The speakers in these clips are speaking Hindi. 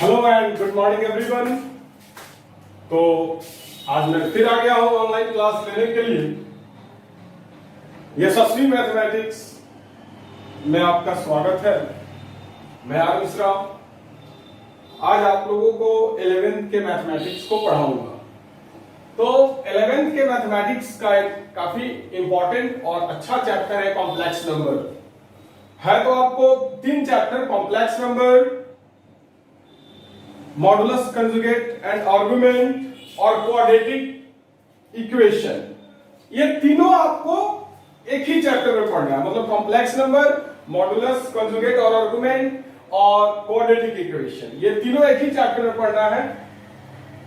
Hello and good morning everyone. तो आज मैं फिर आ गया हूं ऑनलाइन क्लास लेने के लिए। यशस्वी मैथमेटिक्स में आपका स्वागत है। मैं आर मिश्रा आज आप लोगों को 11th के मैथमेटिक्स को पढ़ाऊंगा। तो 11th के मैथमेटिक्स का एक काफी इंपॉर्टेंट और अच्छा चैप्टर है कॉम्प्लेक्स नंबर है। तो आपको 3 chapter complex number, modulus conjugate and argument और क्वाड्रेटिक इक्वेशन, ये तीनों आपको एक ही चैप्टर में पढ़ना है। मतलब कॉम्प्लेक्स नंबर, मॉडुलस कंजुगेट और आर्गुमेंट और क्वाड्रेटिक इक्वेशन, ये तीनों एक ही चैप्टर में पढ़ना है।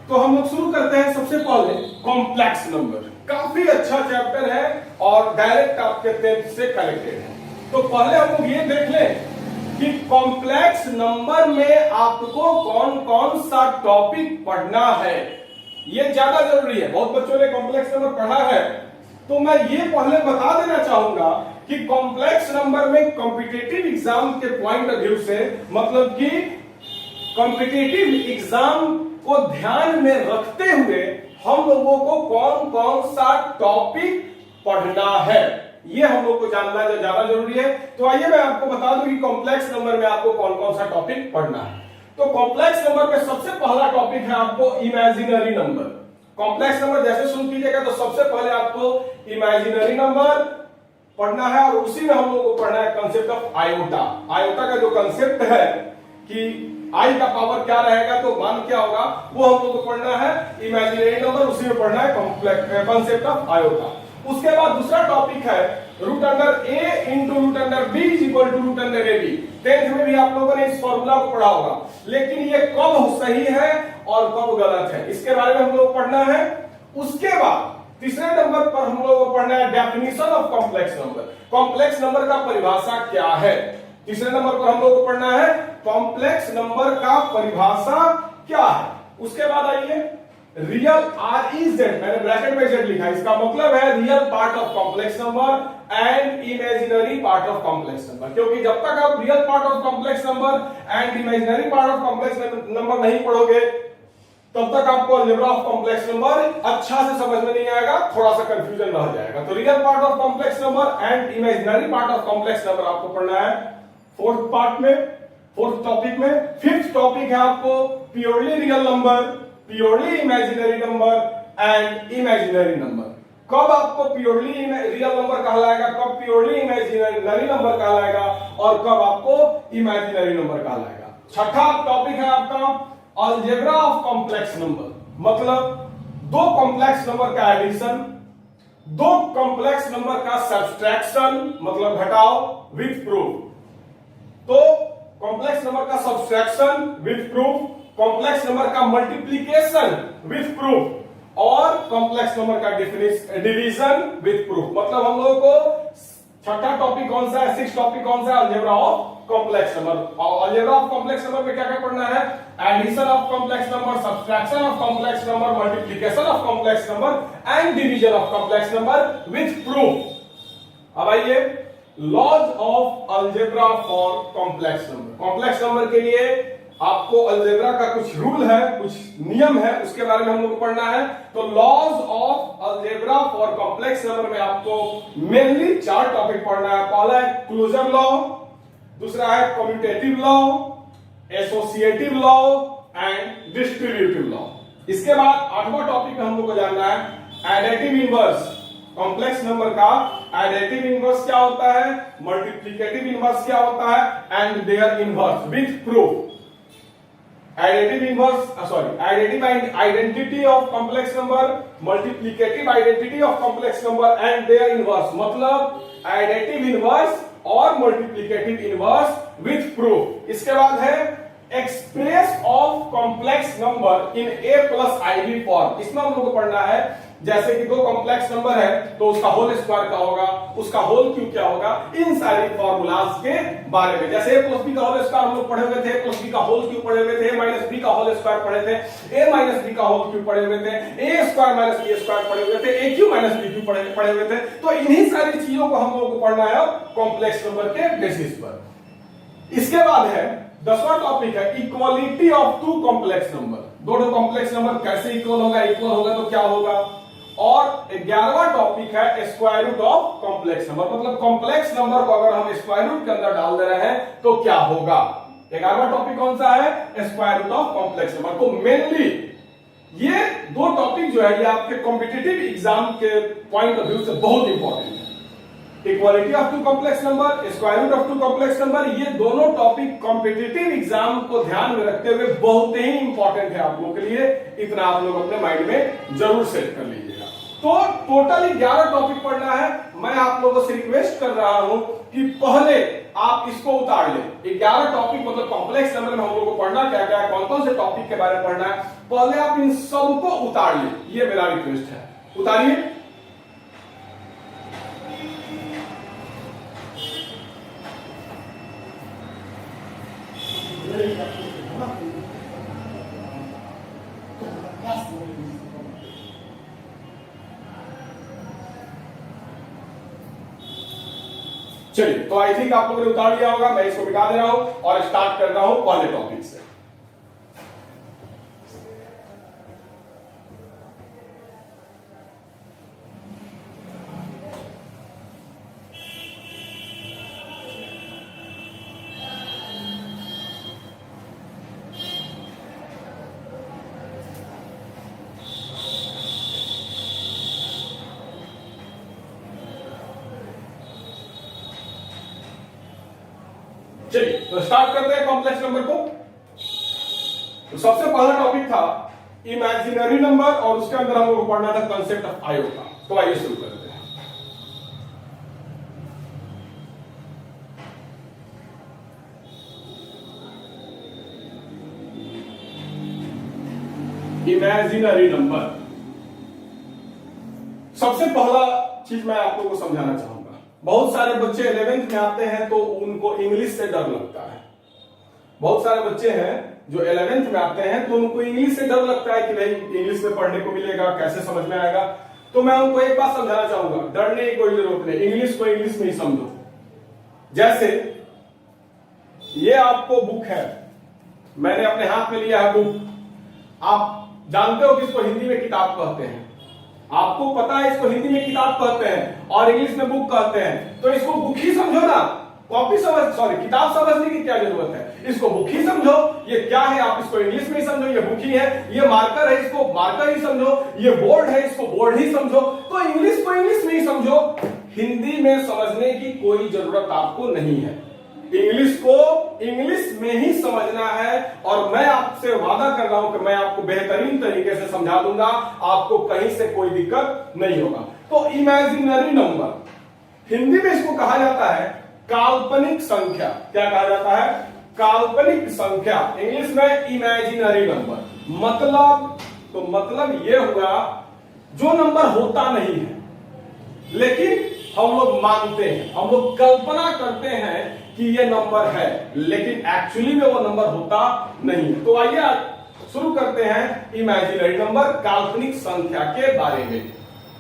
तो हम लोग शुरू करते हैं सबसे पहले कॉम्प्लेक्स नंबर। काफी अच्छा चैप्टर है और डायरेक्ट आपके 10th से कनेक्टेड है। तो पहले हम लोग ये देख लें कि कॉम्प्लेक्स नंबर में आपको कौन कौन सा टॉपिक पढ़ना है। ये ज्यादा जरूरी है। बहुत बच्चों ने कॉम्प्लेक्स नंबर पढ़ा है, तो मैं ये पहले बता देना चाहूंगा कि कॉम्प्लेक्स नंबर में कॉम्पिटिटिव एग्जाम के पॉइंट ऑफ व्यू से, मतलब कि कॉम्पिटिटिव एग्जाम को ध्यान में रखते हुए हम लोगों को कौन कौन सा टॉपिक पढ़ना है, ये हम लोग को जानना जो ज्यादा जरूरी है। तो आइए मैं आपको बता दूं कि कॉम्प्लेक्स नंबर में आपको कौन कौन सा टॉपिक पढ़ना है। तो कॉम्प्लेक्स नंबर में सबसे पहला टॉपिक है आपको इमेजिनरी नंबर। कॉम्प्लेक्स नंबर जैसे शुरू कीजिएगा तो सबसे पहले आपको इमेजिनरी नंबर पढ़ना है और उसी में हम लोग को पढ़ना है कंसेप्ट ऑफ आयोटा। आयोटा का जो कंसेप्ट है कि आई का पावर क्या रहेगा तो मान क्या होगा, वो हम लोग को पढ़ना है इमेजिनरी नंबर, उसी में पढ़ना है कंसेप्ट ऑफ आयोटा। उसके बाद दूसरा टॉपिक है root under A into root under B is equal to root under A B. 10th में भी आप लोगों ने इस फॉर्मूला को पढ़ा होगा, लेकिन ये कब सही है और कब गलत है, इसके बारे में हम लोग पढ़ना है। उसके बाद तीसरे नंबर पर हम लोग को पढ़ना है definition of complex number. Complex number का परिभाषा क्या है, तीसरे नंबर पर हम लोग को पढ़ना है कॉम्प्लेक्स नंबर का परिभाषा क्या है। उसके बाद आइए रियल आर ई जेड, मैंने ब्रैकेट में जेड लिखा है, इसका मतलब है real part of complex number and imaginary part of complex number. क्योंकि जब तक आप real part of complex number and imaginary part of complex number नहीं पढ़ोगे तब तक आपको अलजेब्रा ऑफ कॉम्प्लेक्स नंबर अच्छा से समझ में नहीं आएगा, थोड़ा सा कंफ्यूजन रह जाएगा। तो real part of complex number and imaginary part of complex number आपको पढ़ना है फोर्थ पार्ट में, फोर्थ टॉपिक में। फिफ्थ टॉपिक है आपको purely real number, purely imaginary number and imaginary number. कब आपको प्योरली रियल नंबर कहलाएगा, कब प्योरली इमेजिनरी नंबर कहलाएगा और कब आपको इमेजिनरी नंबर कहलाएगा। छठा टॉपिक है आपका अलजेब्रा ऑफ कॉम्प्लेक्स नंबर, मतलब दो कॉम्प्लेक्स नंबर का एडिशन, दो कॉम्प्लेक्स नंबर का सब्सट्रैक्शन मतलब घटाव विथ प्रूफ। तो कॉम्प्लेक्स नंबर का subtraction with proof, complex number का मल्टीप्लिकेशन विथ प्रूफ और कॉम्प्लेक्स नंबर का डिवीजन विथ प्रूफ। मतलब हम लोगों को छठा टॉपिक कौन सा है, सिक्स टॉपिक कौन सा है, अलजेब्रा ऑफ कॉम्प्लेक्स नंबर। और अलजेब्रा ऑफ कॉम्प्लेक्स नंबर में क्या क्या पढ़ना है, addition of complex number, subtraction of complex number, multiplication of complex number and division of complex number with proof. अब आइए laws of algebra for complex number. Complex number के लिए आपको अलजेब्रा का कुछ रूल है, कुछ नियम है, उसके बारे में हम लोग को पढ़ना है। तो laws of algebra for complex number में आपको मेनली 4 टॉपिक पढ़ना है। पहला है क्लोजर लॉ, दूसरा है commutative law, associative law and distributive law. इसके बाद 8वां टॉपिक हम लोग को जानना है एडिटिव इनवर्स। कॉम्प्लेक्स नंबर का एडिटिव इनवर्स क्या होता है, मल्टीप्लिकेटिव इनवर्स क्या होता है and their inverse with proof. Additive inverse additive identity of complex number, multiplicative identity of complex number and their inverse, मतलब एडिटिव इनवर्स और मल्टीप्लिकेटिव इनवर्स विथ प्रूफ। इसके बाद है express of complex number in A plus ivy form. इसमें हम लोग को पढ़ना है जैसे कि दो कॉम्प्लेक्स नंबर है तो उसका होल स्क्वायर क्या होगा, उसका होल क्यूब क्या होगा, इन सारी फॉर्मूलाज के बारे में। जैसे a प्लस बी का होल स्क्वायर हम लोग पढ़े हुए थे, a प्लस बी का होल क्यूब पढ़े हुए थे, a माइनस बी का होल स्क्वायर पढ़े थे, a माइनस बी का होल क्यूब पढ़े हुए थे, a square minus B square पढ़े हुए थे, a cube minus B cube पढ़े हुए थे। तो इन्हीं सारी चीजों को हम लोग को पढ़ना है कॉम्प्लेक्स नंबर के बेसिस पर। इसके बाद है 10वां टॉपिक है equality of two complex number. दोनों कॉम्प्लेक्स नंबर कैसे इक्वल होगा, इक्वल होगा तो क्या होगा। और 11वां टॉपिक है square root of complex number, मतलब कॉम्प्लेक्स नंबर को अगर हम स्क्वायर रूट के अंदर डाल दे रहे हैं तो क्या होगा। 11वां टॉपिक कौन सा है, square root of complex number. तो मेनली ये दो टॉपिक जो है ये आपके कॉम्पिटिटिव एग्जाम के पॉइंट ऑफ व्यू से बहुत इंपॉर्टेंट है। Equality of two complex number, square root of two complex number, ये दोनों टॉपिक कॉम्पिटिटिव एग्जाम को ध्यान में रखते हुए बहुत ही इंपॉर्टेंट है आप लोगों के लिए। इतना आप लोग अपने माइंड में जरूर सेट कर लीजिएगा। तो टोटली 11 टॉपिक पढ़ना है। मैं आप लोगों से रिक्वेस्ट कर रहा हूं कि पहले आप इसको उतार ले। 11 टॉपिक मतलब कॉम्प्लेक्स नंबर में हम लोगों को पढ़ना क्या क्या है, कौन कौन से टॉपिक के बारे में पढ़ना है, पहले आप इन सबको उतार ले। ये मेरा रिक्वेस्ट है, उतारिए। चलिए, तो आई थिंक आप लोगों ने उतार लिया होगा। मैं इसको मिटा दे रहा हूं और स्टार्ट कर रहा हूं पहले टॉपिक से। चलिए, तो स्टार्ट करते हैं कॉम्प्लेक्स नंबर को। तो सबसे पहला टॉपिक था इमेजिनरी नंबर और उसके अंदर हम लोग को पढ़ना था कंसेप्ट ऑफ आयोटा। तो आइए शुरू करते हैं। इमेजिनरी नंबर, सबसे पहला चीज मैं आप लोगों को समझाना चाहूंगा। बहुत सारे बच्चे 11th में आते हैं तो उनको इंग्लिश से डर लगता है। बहुत सारे बच्चे हैं जो 11th में आते हैं तो उनको इंग्लिश से डर लगता है कि भाई इंग्लिश में पढ़ने को मिलेगा, कैसे समझ में आएगा। तो मैं उनको एक बात समझाना चाहूंगा, डरने की कोई जरूरत नहीं। इंग्लिश को इंग्लिश में ही समझो। जैसे ये आपको बुक है, मैंने अपने हाथ में लिया है बुक। आप जानते हो कि इसको हिंदी में किताब कहते हैं, आपको पता है इसको हिंदी में किताब कहते हैं और इंग्लिश में बुक कहते हैं। तो इसको बुक ही समझो ना, कॉपी किताब समझने की क्या जरूरत है। इसको बुक ही समझो। ये क्या है आप इसको इंग्लिश में ही समझो, ये बुक ही है। ये मार्कर है, इसको मार्कर ही समझो। ये बोर्ड है, इसको बोर्ड ही समझो। तो इंग्लिश को इंग्लिश में ही समझो, हिंदी में समझने की कोई जरूरत आपको नहीं है। इंग्लिश को इंग्लिश में ही समझना है और मैं आपसे वादा कर रहा हूं कि मैं आपको बेहतरीन तरीके से समझा दूंगा, आपको कहीं से कोई दिक्कत नहीं होगा। तो इमेजिनरी नंबर, हिंदी में इसको कहा जाता है काल्पनिक संख्या। क्या कहा जाता है, काल्पनिक संख्या। इंग्लिश में इमेजिनरी नंबर मतलब ये हुआ जो नंबर होता नहीं है लेकिन हम लोग मानते हैं, हम लोग कल्पना करते हैं कि ये नंबर है, लेकिन एक्चुअली में वो नंबर होता नहीं है। तो आइए शुरू करते हैं इमेजिनरी नंबर, काल्पनिक संख्या के बारे में।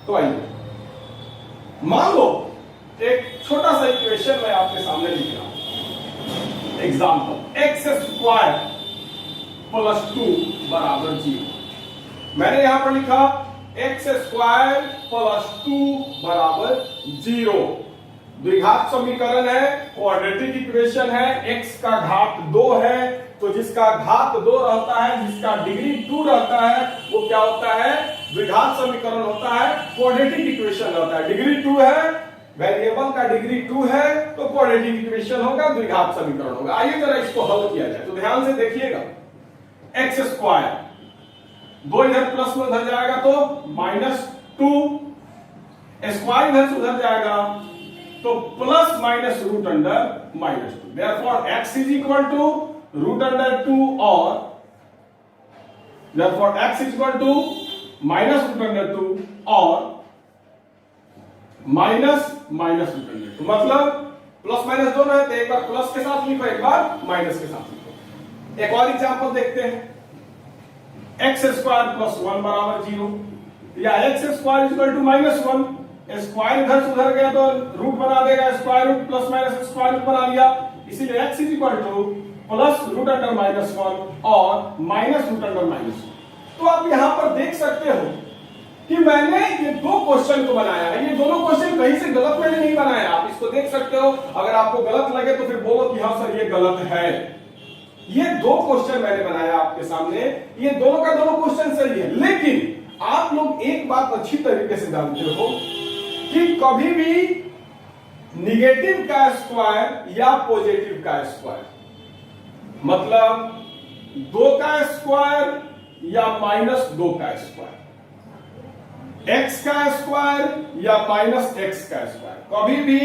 तो आइए, मान लो एक छोटा सा इक्वेशन मैं आपके सामने लिख रहा हूं। एग्जाम्पल, एक्स स्क्वायर प्लस 2 बराबर 0। मैंने यहां पर लिखा एक्स स्क्वायर प्लस 2 बराबर 0। द्विघात समीकरण है, क्वाड्रेटिक इक्वेशन है। x का घात 2 है तो जिसका घात 2 रहता है, जिसका डिग्री 2 रहता है, वो क्या होता है, द्विघात समीकरण होता है, क्वाड्रेटिक इक्वेशन रहता है। डिग्री 2 है, वेरिएबल का डिग्री 2 है तो क्वाड्रेटिक इक्वेशन होगा, द्विघात समीकरण होगा। आइए जरा इसको हल किया जाए। तो ध्यान से देखिएगा, एक्स स्क्वायर, 2 इधर प्लस में उधर जाएगा तो -2, स्क्वायर इधर से उधर जाएगा तो plus minus root under -2। Therefore x is equal to root under 2 और therefore x is equal to minus root under 2 और माइनस रूट अंडर 2। मतलब प्लस माइनस दोनों है तो एक बार प्लस के साथ लिखो, एक बार माइनस के साथ लिखो। एक और एग्जांपल देखते हैं, एक्स स्क्वायर प्लस 1 बराबर 0 या x square equal to -1। Square इधर से उधर गया तो रूट बना देगा, square root plus minus square root बना लिया। इसीलिए x is equal to plus root under minus 1 और माइनस रूट अंडर माइनस 1। तो आप यहां पर देख सकते हो कि मैंने ये दो क्वेश्चन को बनाया है। ये दोनों क्वेश्चन कहीं से गलत मैंने नहीं बनाया, आप इसको देख सकते हो। अगर आपको गलत लगे तो फिर बोलो कि हाँ सर ये गलत है। ये दो क्वेश्चन मैंने बनाया आपके सामने, ये दोनों का दोनों क्वेश्चन सही है। लेकिन आप लोग एक बात अच्छी तरीके से जानते हो कि कभी भी निगेटिव का स्क्वायर या पॉजिटिव का स्क्वायर, मतलब 2 का स्क्वायर या माइनस 2 का स्क्वायर, x का स्क्वायर या माइनस x का स्क्वायर, कभी भी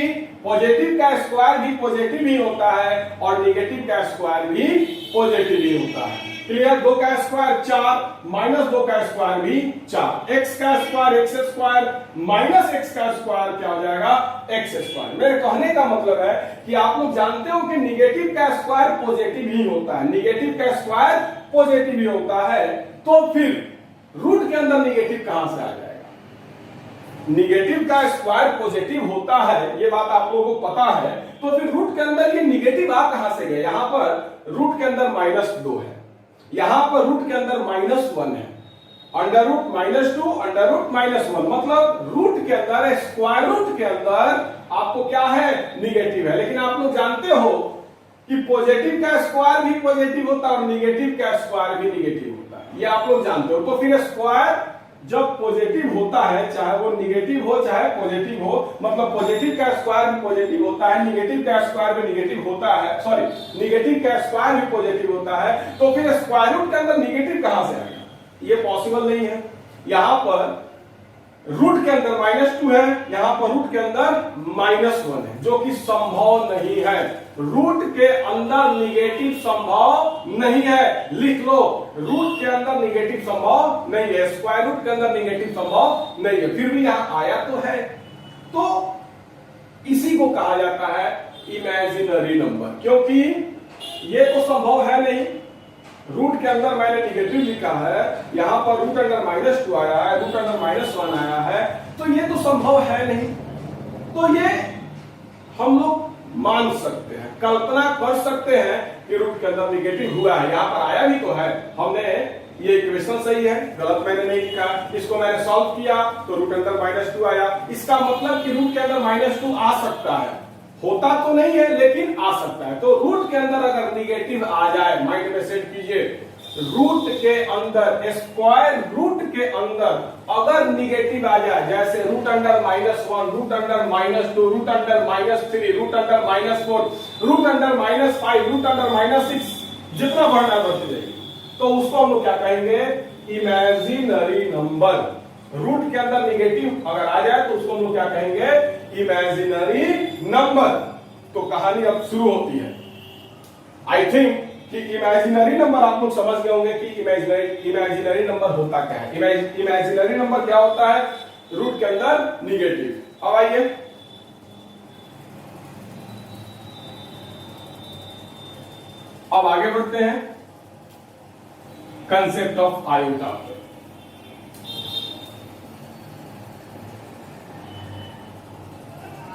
पॉजिटिव का स्क्वायर भी पॉजिटिव ही होता है और निगेटिव का स्क्वायर भी पॉजिटिव ही होता है। क्लियर? 2 का स्क्वायर 4, माइनस 2 का स्क्वायर भी 4, x का square x square minus x का स्क्वायर क्या हो जाएगा? x square. मेरे कहने का मतलब है कि आप लोग जानते हो कि निगेटिव का स्क्वायर पॉजिटिव ही होता है, निगेटिव का स्क्वायर पॉजिटिव ही होता है। तो फिर रूट के अंदर निगेटिव कहां से आ जाएगा? निगेटिव का स्क्वायर पॉजिटिव होता है, ये बात आप लोगों को पता है। तो फिर रूट के अंदर ये निगेटिव आ कहां से गया? यहां पर रूट के अंदर माइनस 2 है, यहां पर रूट के अंदर माइनस 1 है, under root minus 2 under root minus 1, मतलब रूट के अंदर स्क्वायर रूट के अंदर आपको क्या है? निगेटिव है। लेकिन आप लोग जानते हो कि पॉजिटिव का स्क्वायर भी पॉजिटिव होता है और निगेटिव का स्क्वायर भी निगेटिव होता है, ये आप लोग जानते हो। तो फिर स्क्वायर जब पॉजिटिव होता है, चाहे वो निगेटिव हो चाहे पॉजिटिव हो, मतलब पॉजिटिव का स्क्वायर भी पॉजिटिव होता है, निगेटिव का स्क्वायर भी निगेटिव होता है, सॉरी निगेटिव का स्क्वायर भी पॉजिटिव होता है। तो फिर स्क्वायर रूट के अंदर निगेटिव कहां से आएगा? ये पॉसिबल नहीं है। यहां पर रूट के अंदर माइनस 2 है, यहां पर रूट के अंदर माइनस 1 है, जो कि संभव नहीं है। रूट के अंदर निगेटिव संभव नहीं है, लिख लो, रूट के अंदर निगेटिव संभव नहीं है, स्क्वायर रूट के अंदर निगेटिव संभव नहीं है। फिर भी यहां आया तो है, तो इसी को कहा जाता है इमेजिनरी नंबर, क्योंकि ये तो संभव है नहीं। रूट के अंदर मैंने निगेटिव लिखा है, यहां पर रूट अंडर माइनस 2 आया है, रूट अंडर माइनस 1 आया है, तो ये तो संभव है नहीं। तो ये हम लोग मान सकते हैं, कल्पना कर सकते हैं कि रूट के अंदर निगेटिव हुआ है, यहां पर आया भी तो है। हमने ये इक्वेशन सही है, गलत मैंने नहीं लिखा, इसको मैंने सॉल्व किया तो रूट अंडर माइनस 2 आया। इसका मतलब कि रूट के अंदर माइनस 2 आ सकता है, होता तो नहीं है लेकिन आ सकता है। तो रूट के अंदर अगर निगेटिव आ जाए, माइंड में सेट कीजिए, रूट के अंदर, स्क्वायर रूट के अंदर अगर निगेटिव आ जाए, जैसे root under minus 1, root under minus 2, root under minus 3, root under minus 4, root under minus 5, root under minus 6, जितना बढ़ना बढ़ती जाएगी, तो उसको हम लोग क्या कहेंगे? Imaginary number. रूट के अंदर निगेटिव अगर आ जाए तो उसको हम लोग क्या कहेंगे? Imaginary number. तो कहानी अब शुरू होती है। आई थिंक कि इमेजिनरी नंबर आप लोग समझ गए होंगे कि इमेजिनरी नंबर होता क्या है। इमेजिनरी नंबर क्या होता है? रूट के अंदर निगेटिव। अब आइए, अब आगे बढ़ते हैं concept of iota.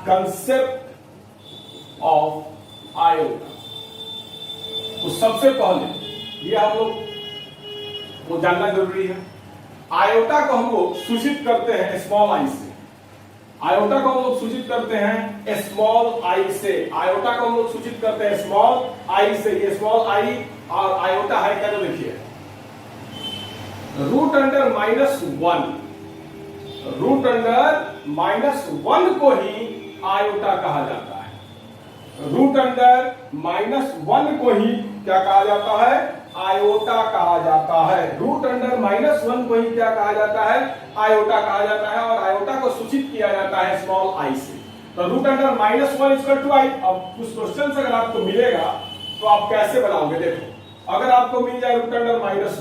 Concept of iota, तो सबसे पहले ये हम लोग को जानना जरूरी है। आयोटा को हम लोग सूचित करते हैं स्मॉल आई से। आयोटा को हम लोग सूचित करते हैं स्मॉल आई से। आयोटा को हम लोग सूचित करते हैं स्मॉल आई से। ये स्मॉल आई और आयोटा है क्या? तो देखिए, root under minus 1, root under minus 1 को ही आयोटा कहा जाता है। रूट अंडर माइनस 1 को ही क्या कहा जाता है? आयोटा कहा जाता है। रूट अंडर माइनस 1 को ही क्या कहा जाता है? आयोटा कहा जाता है। और आयोटा को सूचित किया जाता है स्मॉल आई से। तो root under minus 1 equal to I. अब कुछ क्वेश्चन अगर आपको मिलेगा तो आप कैसे बनाओगे? देखो, अगर आपको मिल जाए रूट अंडर माइनस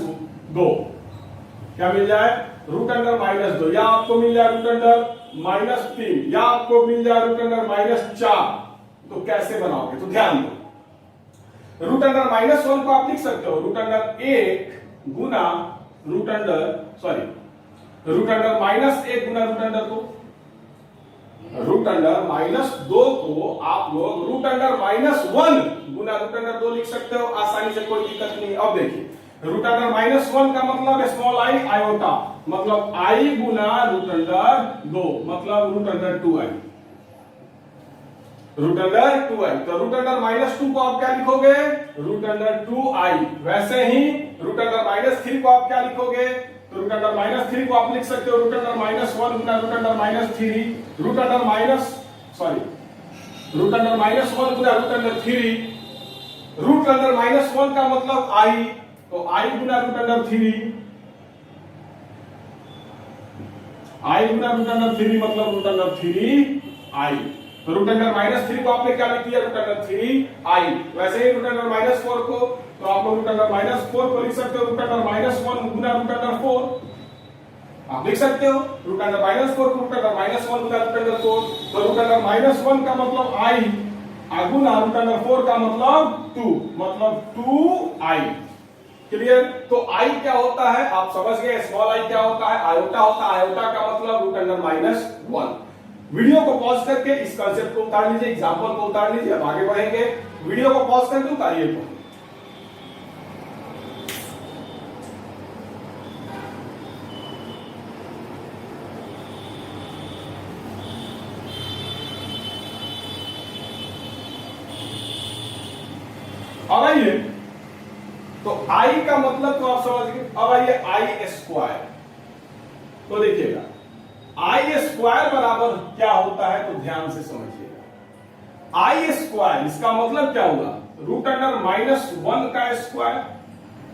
2, क्या मिल जाए? रूट अंडर माइनस 2, या आपको मिल जाए रूट अंडर माइनस 3, या आपको मिल जाए रूट अंडर माइनस 4, तो कैसे बनाओगे? तो ध्यान दो, रूट अंडर माइनस 1 को आप लिख सकते हो रूट अंडर 1 गुना root under, sorry, root under minus 1 गुना रूट अंडर 2, रूट अंडर -2 को आप लोग रूट अंडर -1 गुना रूट अंडर 2 लिख सकते हो आसानी से, कोई दिक्कत नहीं। अब देखिए रूट अंडर -1 का मतलब स्मॉल आई आयोटा, मतलब आई गुना रूट अंडर 2 मतलब root under 2i, root under 2i। तो रूट अंडर -2 को आप क्या लिखोगे, रूट अंडर 2i। वैसे ही रूट अंडर -3 को आप क्या लिखोगे, तो रूट अंडर -3 को आप लिख सकते हो रूट अंडर -1 गुना रूट अंडर -3, रूट अंडर -1 गुना रूट अंडर 3, रूट अंडर -1 का मतलब i, तो i गुना रूट अंडर 3, i गुना रूट अंडर 3 मतलब रूट अंडर 3i। तो रूट अंडर -3 को आपने क्या लिख दिया, रूट अंडर 3i। वैसे ही रूट अंडर -4 को तो आप लोग रूट अंडर -4 को लिख सकते हो रूट अंडर -1 गुना रूट अंडर 4, आप लिख सकते हो रूट अंडर -4 को रूट अंडर -1 गुना रूट अंडर 4। तो रूट अंडर -1 का मतलब i गुना रूट अंडर 4 का मतलब 2, मतलब 2i। क्लियर। तो i क्या होता है आप समझ गए, स्मॉल i क्या होता है, आयोटा होता है। आयोटा का मतलब रूट अंडर -1। वीडियो को पॉज करके इस कांसेप्ट को उतार लीजिए, एग्जांपल को उतार लीजिए, अब आगे बढ़ेंगे। वीडियो को पॉज करके उतारिए तो अब आइए, तो i का मतलब तो आप समझ गए। अब आइए आई स्क्वायर, तो देखिएगा आई स्क्वायर बराबर क्या होता है, तो ध्यान से समझिएगा। आई स्क्वायर इसका मतलब क्या होगा, रूट अंडर -1 का स्क्वायर।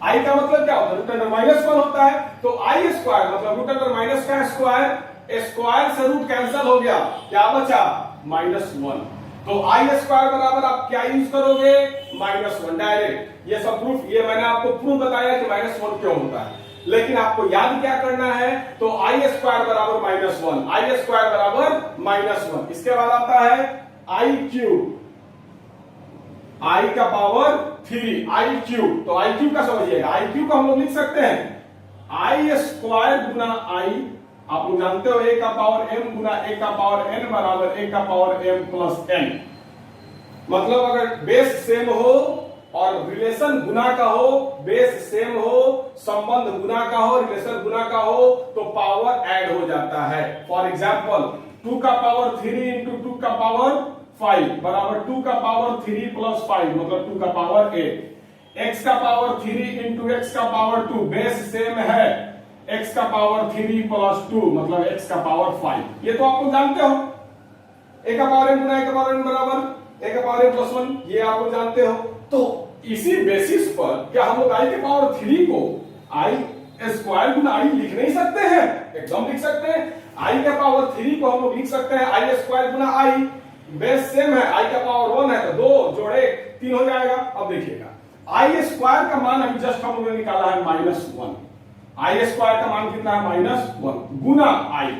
आई का मतलब क्या होता है, रूट अंडर -1 होता है, तो आई स्क्वायर मतलब रूट अंडर माइनस का स्क्वायर, स्क्वायर से रूट कैंसिल हो गया, क्या बचा -1। तो आई स्क्वायर बराबर आप क्या यूज करोगे, -1 डायरेक्ट। ये सब प्रूफ, ये मैंने आपको प्रूफ बताया कि -1 क्यों होता है, लेकिन आपको याद क्या करना है, तो आई स्क्वायर बराबर -1, आई स्क्वायर बराबर -1। इसके बाद आता है आई क्यूब, आई का पावर 3, आई क्यूब। तो आई क्यूब का समझिएगा, आई क्यूब का हम लोग लिख सकते हैं आई स्क्वायर गुना आई, आप लोग जानते हो a का पावर m गुना a का पावर n बराबर a का पावर m प्लस n। मतलब अगर बेस सेम हो और रिलेशन गुना का हो, बेस सेम हो, संबंध गुना का हो, रिलेशन गुना का हो, तो पावर ऐड हो जाता है। फॉर एग्जाम्पल 2 का पावर 3 इंटू 2 का पावर 5 बराबर 2 का पावर 3 प्लस 5 मतलब 2 का पावर 8। x का पावर 3 इंटू x का पावर 2, बेस सेम है, x का पावर 3 प्लस 2 मतलब x का पावर 5। ये तो आप लोग जानते हो, a का पावर n गुना a का पावर n बराबर a का पावर n प्लस 1, ये आप लोग जानते हो। तो इसी बेसिस पर क्या हम लोग i के पावर 3 को i स्क्वायर गुना i लिख नहीं सकते हैं, एकदम लिख सकते हैं। i का पावर 3 को हम लोग लिख सकते हैं i square Guna i, base same है, i का पावर 1 है तो 2 जोड़े 3 हो जाएगा। अब देखिएगा i स्क्वायर का मान अभी जस्ट हम लोगों ने निकाला है -1, आई स्क्वायर का मान कितना है -1 गुना आई।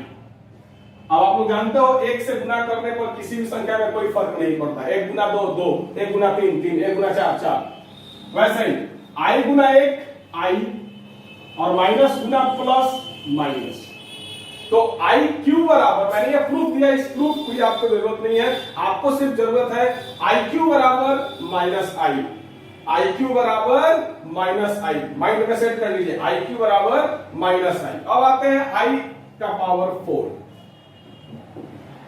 अब आप लोग जानते हो एक से गुना करने पर किसी भी संख्या में कोई फर्क नहीं पड़ता, 1 गुना 2 2, 1 गुना 3 3, 1 गुना 4 4। वैसे ही आई गुना 1 आई और माइनस गुना प्लस माइनस, तो आई क्यू बराबर, मैंने ये प्रूफ दिया, इस प्रूफ की आपको जरूरत नहीं है, आपको सिर्फ जरूरत है आई क्यू बराबर माइनस आई, आई क्यू बराबर माइनस आई, माइंड में सेट कर लीजिए आई क्यू बराबर माइनस आई। अब आते हैं आई का पावर 4,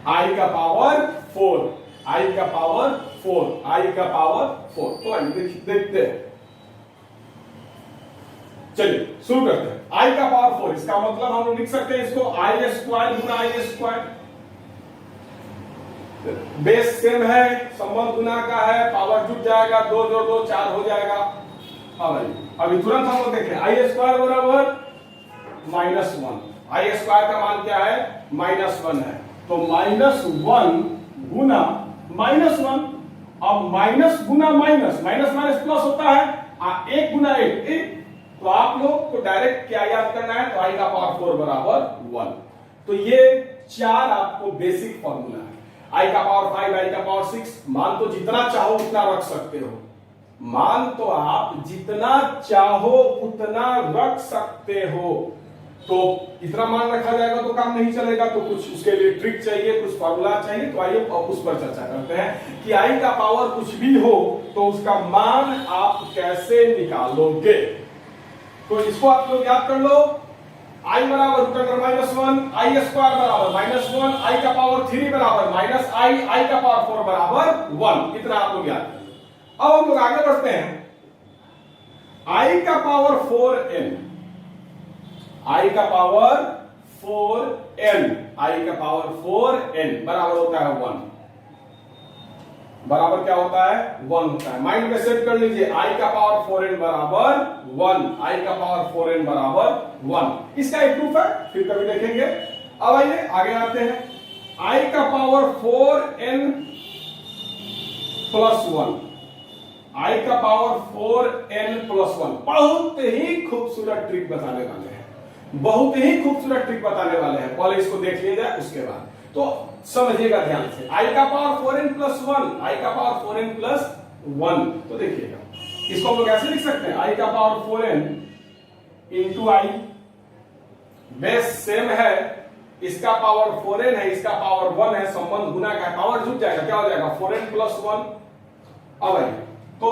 आई का पावर 4, आई का पावर 4, आई का पावर 4। तो आइए देखते हैं, चलिए शुरू करते हैं। आई का पावर 4 इसका मतलब हम लोग लिख सकते हैं इसको आई स्क्वायर गुना आई स्क्वायर, बेस सेम है, संबंध गुना का है, पावर जुट जाएगा, 2 जोड़ 2 4 हो जाएगा। अभी तुरंत हम लोग देखें आई स्क्वायर बराबर -1, आई स्क्वायर का मान क्या है -1 है, तो -1 गुना -1। अब माइनस गुना माइनस, माइनस माइनस प्लस होता है, 1 गुना 1, तो आप लोग को डायरेक्ट क्या याद करना है, तो आई का पावर 4 बराबर 1। तो ये 4 आपको बेसिक फॉर्मूला है। आई का पावर 5, आई का पावर 6, मान तो जितना चाहो उतना रख सकते हो, मान तो आप जितना चाहो उतना रख सकते हो। तो इतना मान रखा जाएगा तो काम नहीं चलेगा, तो कुछ उसके लिए ट्रिक चाहिए, कुछ फॉर्मूला चाहिए। तो आइए उस पर चर्चा करते हैं कि आई का पावर कुछ भी हो तो उसका मान आप कैसे निकालोगे। तो इसको आप लोग याद कर लो, आई बराबर रूट अंडर -1, आई स्क्वायर बराबर -1, आई का पावर 3 बराबर -i, आई का पावर 4 बराबर 1। इतना आप लोग याद कर लो। अब हम लोग आगे बढ़ते हैं। आई का पावर 4n, आई का पावर 4n, आई का पावर 4n बराबर होता है 1। बराबर क्या होता है? 1 होता है। माइंड में सेट कर लीजिए, आई का पावर 4n बराबर 1, आई का पावर 4n बराबर 1। इसका एक प्रूफ है, फिर कभी देखेंगे। अब आइए आगे आते हैं। आई का पावर 4n प्लस 1, आई का पावर 4n प्लस 1 बहुत ही खूबसूरत ट्रिक बताने वाले हैं, बहुत ही खूबसूरत ट्रिक बताने वाले हैं। पहले इसको देख लिया जाए, उसके बाद तो समझिएगा ध्यान से। आई का पावर 4n प्लस 1, आई का पावर 4n प्लस 1। तो देखिएगा, इसको हम लोग ऐसे लिख सकते हैं, आई का पावर 4n इंटू आई, बेस सेम है, इसका पावर 4n है, इसका पावर 1 है, संबंध गुना का पावर जुट जाएगा, क्या हो जाएगा? 4n plus 1। अब आइए, तो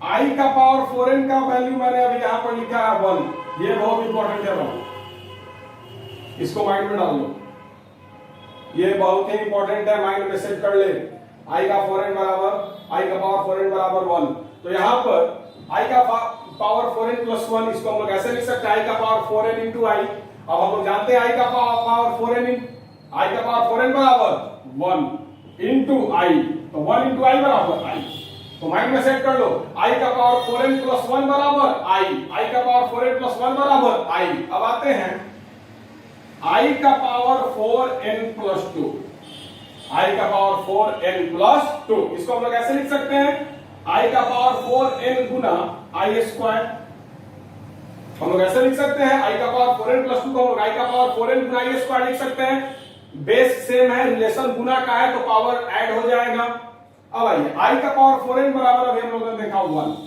आई का पावर 4n का वैल्यू मैंने अभी यहां पर लिखा है 1। ये बहुत इंपॉर्टेंट है, इसको माइंड में डाल लो, ये बहुत ही इंपॉर्टेंट है, माइंड में सेट कर ले। आई का 4n बराबर, आई का पावर 4n बराबर 1। तो यहां पर आई का पावर 4n प्लस 1, इसको हम लोग ऐसे लिख सकते हैं, आई का पावर 4n इंटू आई। अब हम लोग जानते हैं आई का पावर 4n, आई का पावर 4n बराबर 1 इंटू आई, तो 1 इंटू आई बराबर आई। तो माइंड में सेट कर लो, आई का पावर 4n प्लस 1 बराबर आई, आई का पावर 4n प्लस 1 बराबर आई। अब आते हैं आई का पावर 4n प्लस 2, आई का पावर 4n प्लस 2, इसको हम लोग ऐसे लिख सकते हैं, आई का पावर 4n गुना आई स्क्वायर। हम लोग ऐसे लिख सकते हैं, आई का पावर 4n प्लस 2 को हम लोग आई का पावर 4n गुना आई स्क्वायर लिख सकते हैं। बेस सेम है, रिलेशन गुना का है, तो पावर ऐड हो जाएगा। अब आइए, आई का पावर 4n बराबर अभी हम लोगों ने देखा 1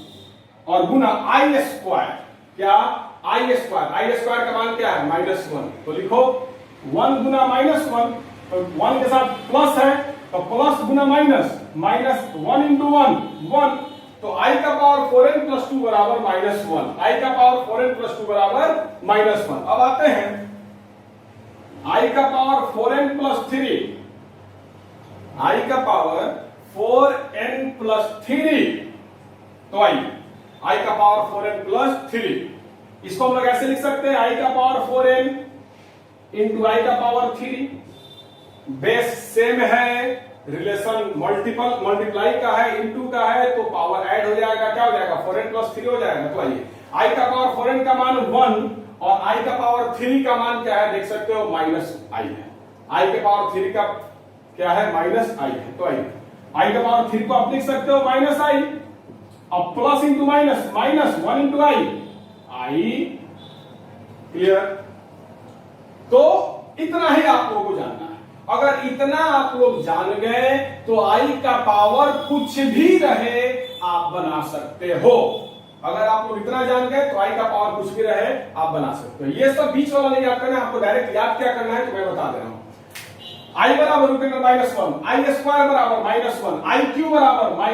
और गुना आई स्क्वायर, क्या? आई स्क्वायर, आई स्क्वायर का मान क्या है? -1। तो लिखो 1 गुना -1, तो 1 के साथ प्लस है, तो प्लस गुना माइनस, -1 इंटू 1। तो आई का पावर 4n प्लस 2 बराबर -1, आई का पावर 4n प्लस 2 बराबर -1। अब आते हैं आई का पावर 4n प्लस 3, आई का पावर 4n प्लस 3। तो आई का पावर 4n प्लस 3, इसको हम लोग ऐसे लिख सकते हैं, आई का पावर 4n इंटू आई का पावर 3। बेस सेम है, रिलेशन मल्टीप्लाई का है, इंटू का है, तो पावर ऐड हो जाएगा, क्या हो जाएगा? 4n प्लस 3 हो जाएगा। तो आइए, आई का पावर 4n का मान 1 और आई का पावर 3 का मान क्या है? देख सकते हो, -i है। आई के पावर 3 का क्या है? -i है। तो आइए, आई का पावर 3 को आप लिख सकते हो -i, अब प्लस इंटू माइनस, -1 इंटू आई। क्लियर? तो इतना ही आप लोगों को जानना है। अगर इतना आप लोग जान गए तो आई का पावर कुछ भी रहे आप बना सकते हो। अगर आप लोग इतना जान गए तो आई का पावर कुछ भी रहे आप बना सकते हो। ये सब बीच वाला नहीं याद करना है, आपको डायरेक्ट याद क्या करना है तो मैं बता दे रहा हूं। आई बराबर रूट अंडर -1, आई स्क्वायर बराबर -1, आई क्यू बराबर -i,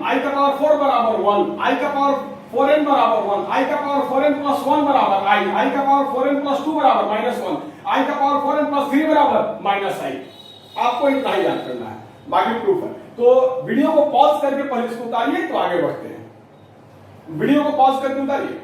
आई का पावर 4 बराबर 1, आई का पावर 4n बराबर 1, आई का पावर 4n प्लस 1 बराबर आई का पावर 4n प्लस 2 बराबर -1, आई का पावर 4n प्लस 3 बराबर -i। आपको इतना ही याद करना है, बाकी प्रूफ है। तो वीडियो को पॉज करके पहले इसको उतारिए, तो आगे बढ़ते हैं। वीडियो को पॉज करके उतारिए।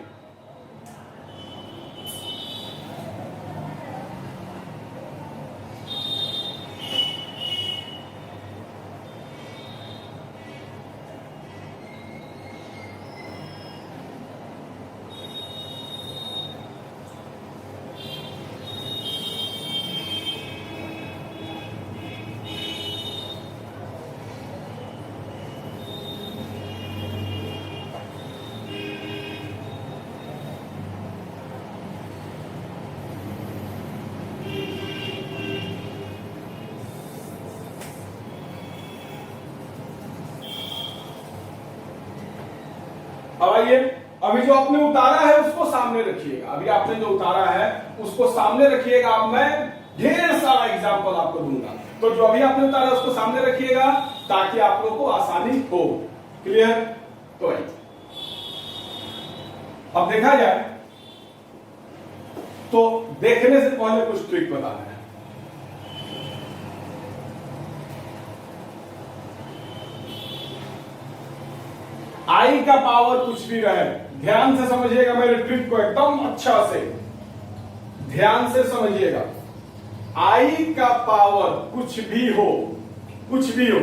अब आइए अभी जो आपने उतारा है उसको सामने रखिएगा, अभी आपने जो उतारा है उसको सामने रखिएगा। अब मैं ढेर सारा एग्जाम्पल आपको दूंगा, तो जो अभी आपने उतारा है उसको सामने रखिएगा ताकि आप लोगों को आसानी हो। क्लियर? तो अब देखा जाए तो देखने से पहले कुछ ट्रिक बताना है। आई का पावर कुछ भी रहे, ध्यान से समझिएगा मेरे ट्रिक को, एकदम अच्छा से ध्यान से समझिएगा। आई का पावर कुछ भी हो, कुछ भी हो,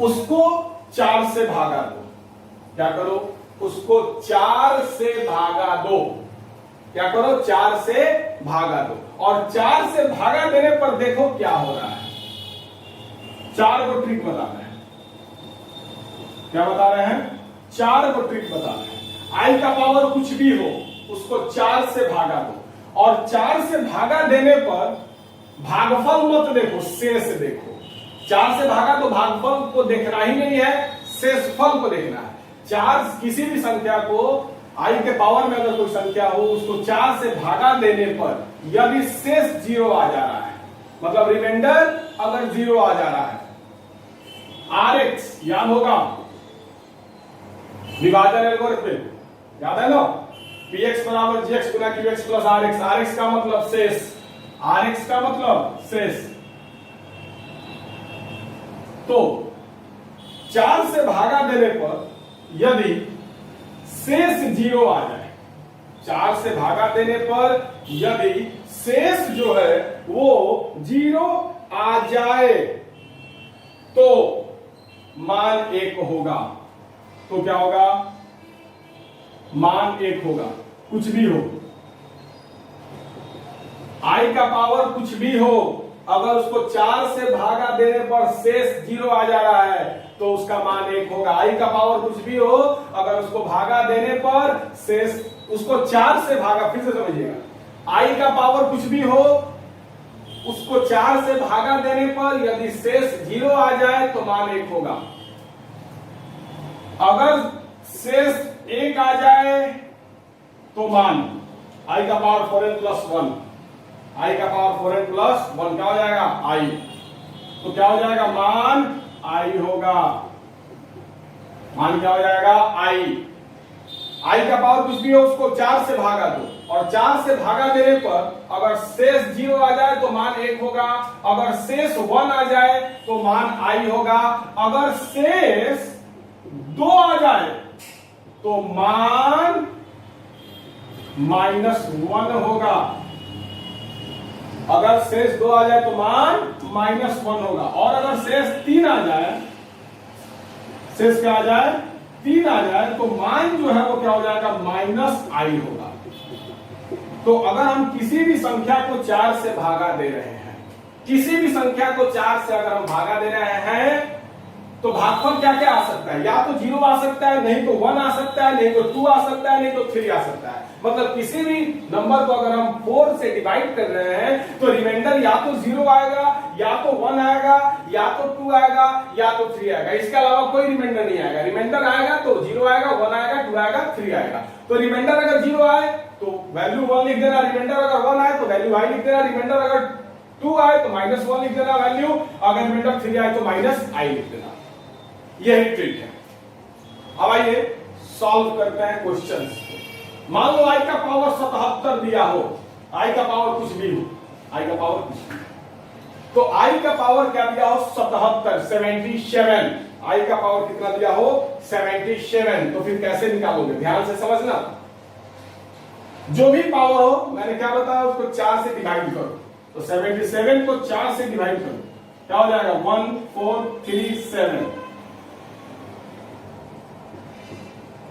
उसको 4 से भागा दो। क्या करो? उसको 4 से भागा दो। क्या करो? 4 से भागा दो। और 4 से भागा देने पर देखो क्या हो रहा है। 4 को ट्रिक बताना है। क्या बता रहे हैं? 4 को ट्रिक बताना है। आई का पावर कुछ भी हो उसको 4 से भागा दो, और 4 से भागा देने पर भागफल मत देखो, शेष देखो। 4 से भागा तो भागफल को देखना ही नहीं है, शेषफल को देखना है। 4 किसी भी संख्या को, आई के पावर में अगर कोई संख्या हो उसको 4 से भागा देने पर यदि शेष 0 आ जा रहा है, मतलब रिमाइंडर अगर 0 आ जा रहा है, RX याद होगा विभाजन एल्गोरिथम, याद है ना? PX बराबर GX गुना QX प्लस RX। RX का मतलब शेष, RX का मतलब शेष। तो 4 से भागा देने पर यदि शेष 0 आ जाए, 4 से भागा देने पर यदि शेष जो है वो 0 आ जाए तो मान 1 होगा। तो क्या होगा? मान 1 होगा, कुछ भी हो। आई का पावर कुछ भी हो, अगर उसको 4 से भागा देने पर शेष 0 आ जा रहा है तो उसका मान 1 होगा। आई का पावर कुछ भी हो, अगर उसको भागा देने पर शेष, उसको 4 से भागा, फिर से समझिएगा, आई का पावर कुछ भी हो उसको 4 से भागा देने पर यदि शेष 0 आ जाए तो मान 1 होगा। अगर शेष 1 आ जाए तो मान आई का पावर 4n प्लस 1, आई का पावर 4n प्लस 1 क्या हो जाएगा? आई। तो क्या हो जाएगा? मान आई होगा। मान क्या हो जाएगा? आई। आई का पावर कुछ भी हो उसको 4 से भागा दो, और 4 से भागा देने पर अगर शेष 0 आ जाए तो मान 1 होगा। अगर शेष 1 आ जाए तो मान आई होगा। अगर शेष 2 आ जाए तो मान -1 होगा। अगर शेष 2 आ जाए तो मान -1 होगा। और अगर शेष 3 आ जाए, शेष क्या आ जाए? 3 आ जाए तो मान जो है वो क्या हो जाएगा? -i होगा। तो अगर हम किसी भी संख्या को 4 से भागा दे रहे हैं, किसी भी संख्या को 4 से अगर हम भागा दे रहे हैं तो भागफल क्या क्या आ सकता है? या तो 0 आ सकता है, नहीं तो 1 आ सकता है, नहीं तो 2 आ सकता है, नहीं तो 3 आ सकता है। मतलब किसी भी नंबर को अगर हम 4 से डिवाइड कर रहे हैं तो रिमाइंडर या तो 0 आएगा, या तो 1 आएगा, या तो 2 आएगा, या तो 3 आएगा। इसके अलावा कोई रिमाइंडर नहीं आएगा। रिमाइंडर आएगा तो 0 आएगा, 1 आएगा, 2 आएगा, 3 आएगा। तो रिमाइंडर अगर 0 आए तो वैल्यू 1 लिख देना, रिमाइंडर अगर 1 आए तो वैल्यू i लिख देना, रिमाइंडर अगर 2 आए तो -1 लिख देना वैल्यू, अगर रिमाइंडर 3 आए तो -i लिख देना। यही ट्रिक है। अब आइए सॉल्व करते हैं क्वेश्चंस। मान लो आई का पावर 77 दिया हो, आई का पावर कुछ भी हो, आई का पावर कुछ भी, तो आई का पावर क्या दिया हो? 77। आई का पावर कितना दिया हो? 77। तो फिर कैसे निकालोगे? ध्यान से समझना। जो भी पावर हो, मैंने क्या बताया, उसको 4 से डिवाइड करो। तो 77 को 4 से डिवाइड करो, क्या हो जाएगा? 1437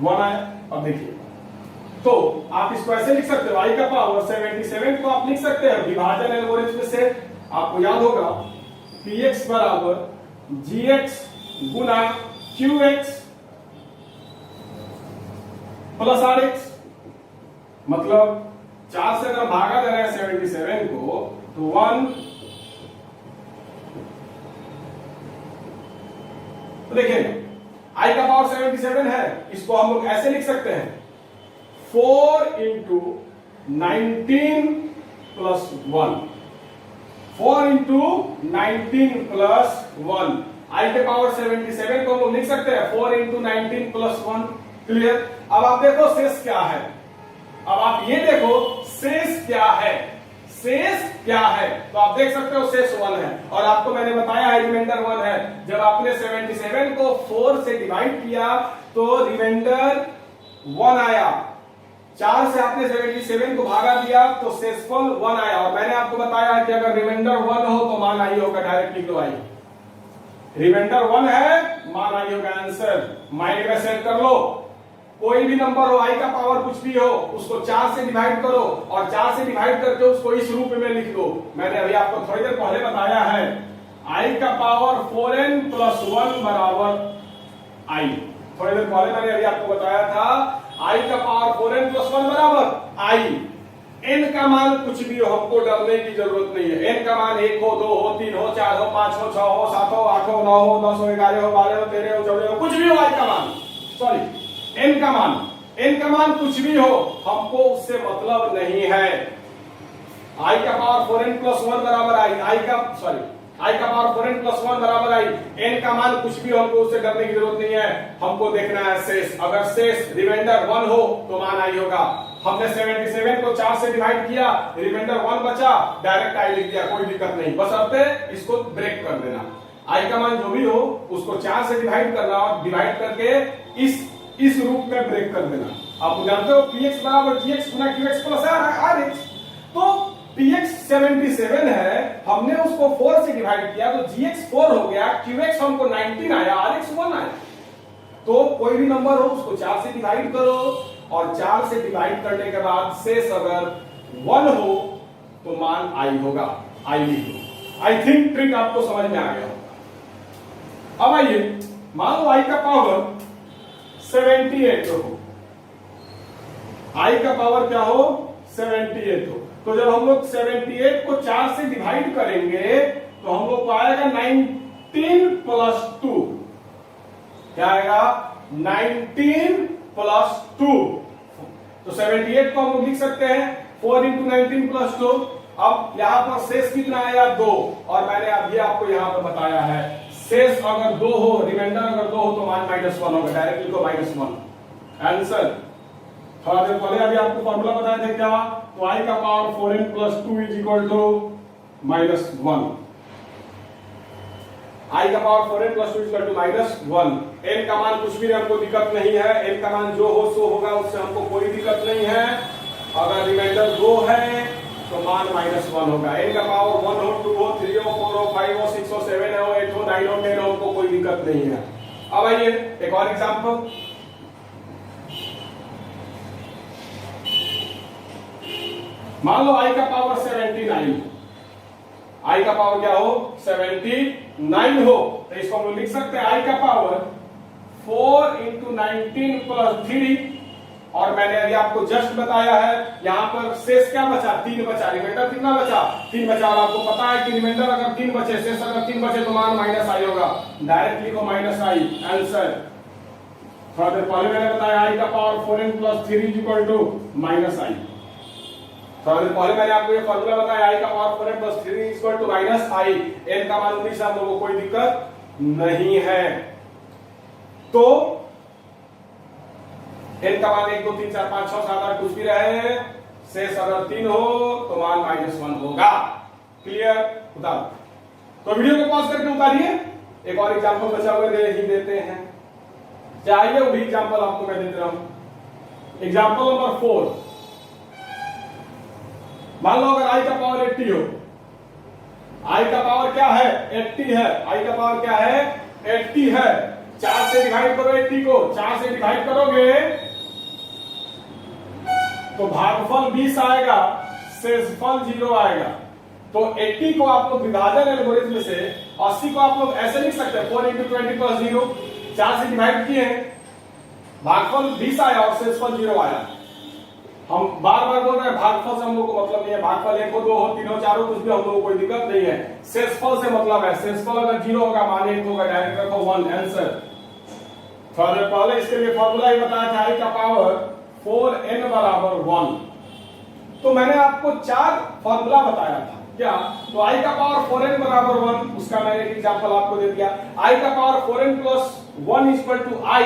1 आया। अब देखिए, तो आप इसको ऐसे लिख सकते हो, आई का पावर 77 को आप लिख सकते हैं विभाजन एल्गोरिथम से। आपको याद होगा px बराबर gx गुना qx प्लस rx। मतलब 4 से अगर भागा दे रहे हैं 77 को तो 1, तो देखिएगा आई का का पावर 77 है, इसको हम लोग ऐसे लिख सकते हैं 4 इंटू 19 प्लस 1, 4 इंटू 19 प्लस 1, आई के पावर 77 को हम लोग लिख सकते हैं 4 इंटू 19 प्लस 1। क्लियर। अब आप देखो शेष क्या है, अब आप ये देखो शेष क्या है, शेष क्या है, तो आप देख सकते हो शेष 1 है, और आपको मैंने बताया है रिमाइंडर 1 है। जब आपने 77 को 4 से डिवाइड किया तो रिमाइंडर 1 आया, 4 से आपने 77 को भागा दिया तो शेषफल 1 आया, और मैंने आपको बताया है कि अगर रिमाइंडर 1 हो तो मान आई होगा, डायरेक्ट लिख लो आई। रिमाइंडर 1 है, मान आई होगा आंसर। माइंड में सेट कर लो, कोई भी नंबर हो, आई का पावर कुछ भी हो, उसको 4 से डिवाइड करो और 4 से डिवाइड करके उसको इस रूप में लिख दो। मैंने अभी आपको थोड़ी देर पहले बताया है आई का पावर 4n प्लस 1 बराबर आई। थोड़ी देर पहले मैंने अभी आपको बताया था आई का पावर 4n प्लस 1 बराबर आई। n का मान कुछ भी हो, हमको डरने की जरूरत नहीं है। n का मान 1 हो, 2 हो, 3 हो, 4 हो, 5 हो, 6 हो, 7 हो, 8 हो, 9 हो, 10 हो, 11 हो, 12 हो, 13 हो, 14 हो, कुछ भी हो आई का मान, सॉरी n का मान कुछ भी हो, हमको उससे मतलब नहीं है। आई का पावर 4n प्लस 1 बराबर आई का पावर 4n प्लस 1 बराबर आई। n का मान कुछ भी हो, हमको उससे डरने की जरूरत नहीं है, हमको देखना है शेष। अगर शेष रिमाइंडर 1 हो तो मान आई होगा। हमने 77 को 4 से डिवाइड किया, रिमाइंडर 1 बचा, डायरेक्ट आई लिख दिया, कोई दिक्कत नहीं। बस अब इसको ब्रेक कर देना, आई का मान जो भी हो उसको 4 से डिवाइड करना और डिवाइड करके इस रूप में ब्रेक कर देना। आप जानते हो px बराबर gx गुना qx प्लस rx, तो px 77 है, हमने उसको 4 से डिवाइड किया तो gx 4 हो गया, qx हमको 19 आया, rx 1 आया। तो कोई भी नंबर हो उसको 4 से डिवाइड करो और 4 से डिवाइड करने के बाद शेष अगर 1 हो तो मान i होगा, i लिख लो। आई थिंक ट्रिक आपको समझ में आ गया होगा। अब आइए, मान लो i का पावर 78 हो, i का पावर क्या हो 78 हो, तो जब हम लोग 78 को 4 से डिवाइड करेंगे तो हम लोग को आएगा 19 प्लस 2, क्या आएगा 19 प्लस 2। तो 78 को हम लोग लिख सकते हैं 4 इंटू 19 प्लस 2। अब यहां पर शेष कितना आया 2, और मैंने अभी आपको यहां पर बताया है शेष अगर 2 हो, रिमाइंडर अगर 2 हो तो मान -1 होगा, डायरेक्ट लिखो -1 आंसर। थोड़ा देर पहले अभी आपको फॉर्मूला बताया था क्या, तो आई का power 4n plus 2 is equal to -1। I का power 4n plus 2 is equal to -1। n का मान कुछ भी हमको दिक्कत नहीं है, n का मान जो हो सो होगा, उससे हमको कोई दिक्कत नहीं है। अगर रिमाइंडर 2 है तो मान -1 होगा। n का पावर 1 हो, 2 हो, 3 हो, 4 हो, 5 हो, 6 हो, 7 हो, 8 हो, 9 हो, 10 हो, हमको कोई दिक्कत नहीं है। अब आइए एक और एग्जांपल, मान लो i का पावर 79, i का पावर क्या हो 79 हो, तो इसको हम लोग लिख सकते हैं i का पावर 4 इंटू 19 प्लस 3, और मैंने अभी आपको जस्ट बताया है यहां पर शेष क्या बचा 3 बचा, रिमाइंडर कितना बचा 3 बचा, और आपको पता है कि रिमाइंडर अगर 3 बचे, शेष अगर 3 बचे तो मान -i होगा, डायरेक्ट लिखो -i आंसर। थोड़ा देर पहले मैंने बताया i का power 4n plus 3 is equal to -i। थोड़ा देर पहले मैंने आपको ये फॉर्मूला बताया i का power 4n plus 3 is equal to -i। n का मान 19 आप लोगों को कोई दिक्कत नहीं है, तो n का मान 1 2 3 4 5 6 7 8 कुछ भी रहे, शेष अगर 3 हो तो मान -1 होगा। क्लियर? उतार, तो वीडियो को पॉज करके उतारिए, एक और एग्जांपल बचा हुआ ही देते हैं। चाहिए वही एग्जांपल आपको मैं देता हूं। एग्जांपल नंबर 4, मान लो अगर i का पावर 80 हो, i का पावर क्या है 80 है, i का पावर क्या है 80 है, 4 से डिवाइड करो 80 को, 4 से डिवाइड करोगे तो भागफल 20 आएगा, शेषफल 0 आएगा। तो 80 को आप लोग विभाजन एल्गोरिथम से 80 को आप लोग ऐसे लिख सकते हैं 4 इंटू 20 प्लस 0, 4 से डिवाइड किए, भागफल 20 आया और शेषफल 0 आया। हम बार बार बोल रहे हैं भागफल से हम लोग को मतलब नहीं है, भागफल 1 हो 2 हो 3 हो 4 हो कुछ भी हम लोग को कोई दिक्कत नहीं है, शेषफल से मतलब है। शेषफल अगर 0 होगा मान 1 होगा, डायरेक्ट रखो 1 आंसर। थोड़ा देर पहले इसके लिए फॉर्मूला ही बताया था, i का पावर 4n बराबर 1। तो मैंने आपको 4 फॉर्मूला बताया था क्या, तो i का पावर 4n बराबर 1, उसका मैंने एक एग्जांपल आपको दे दिया। i का power 4n plus 1 equal to i,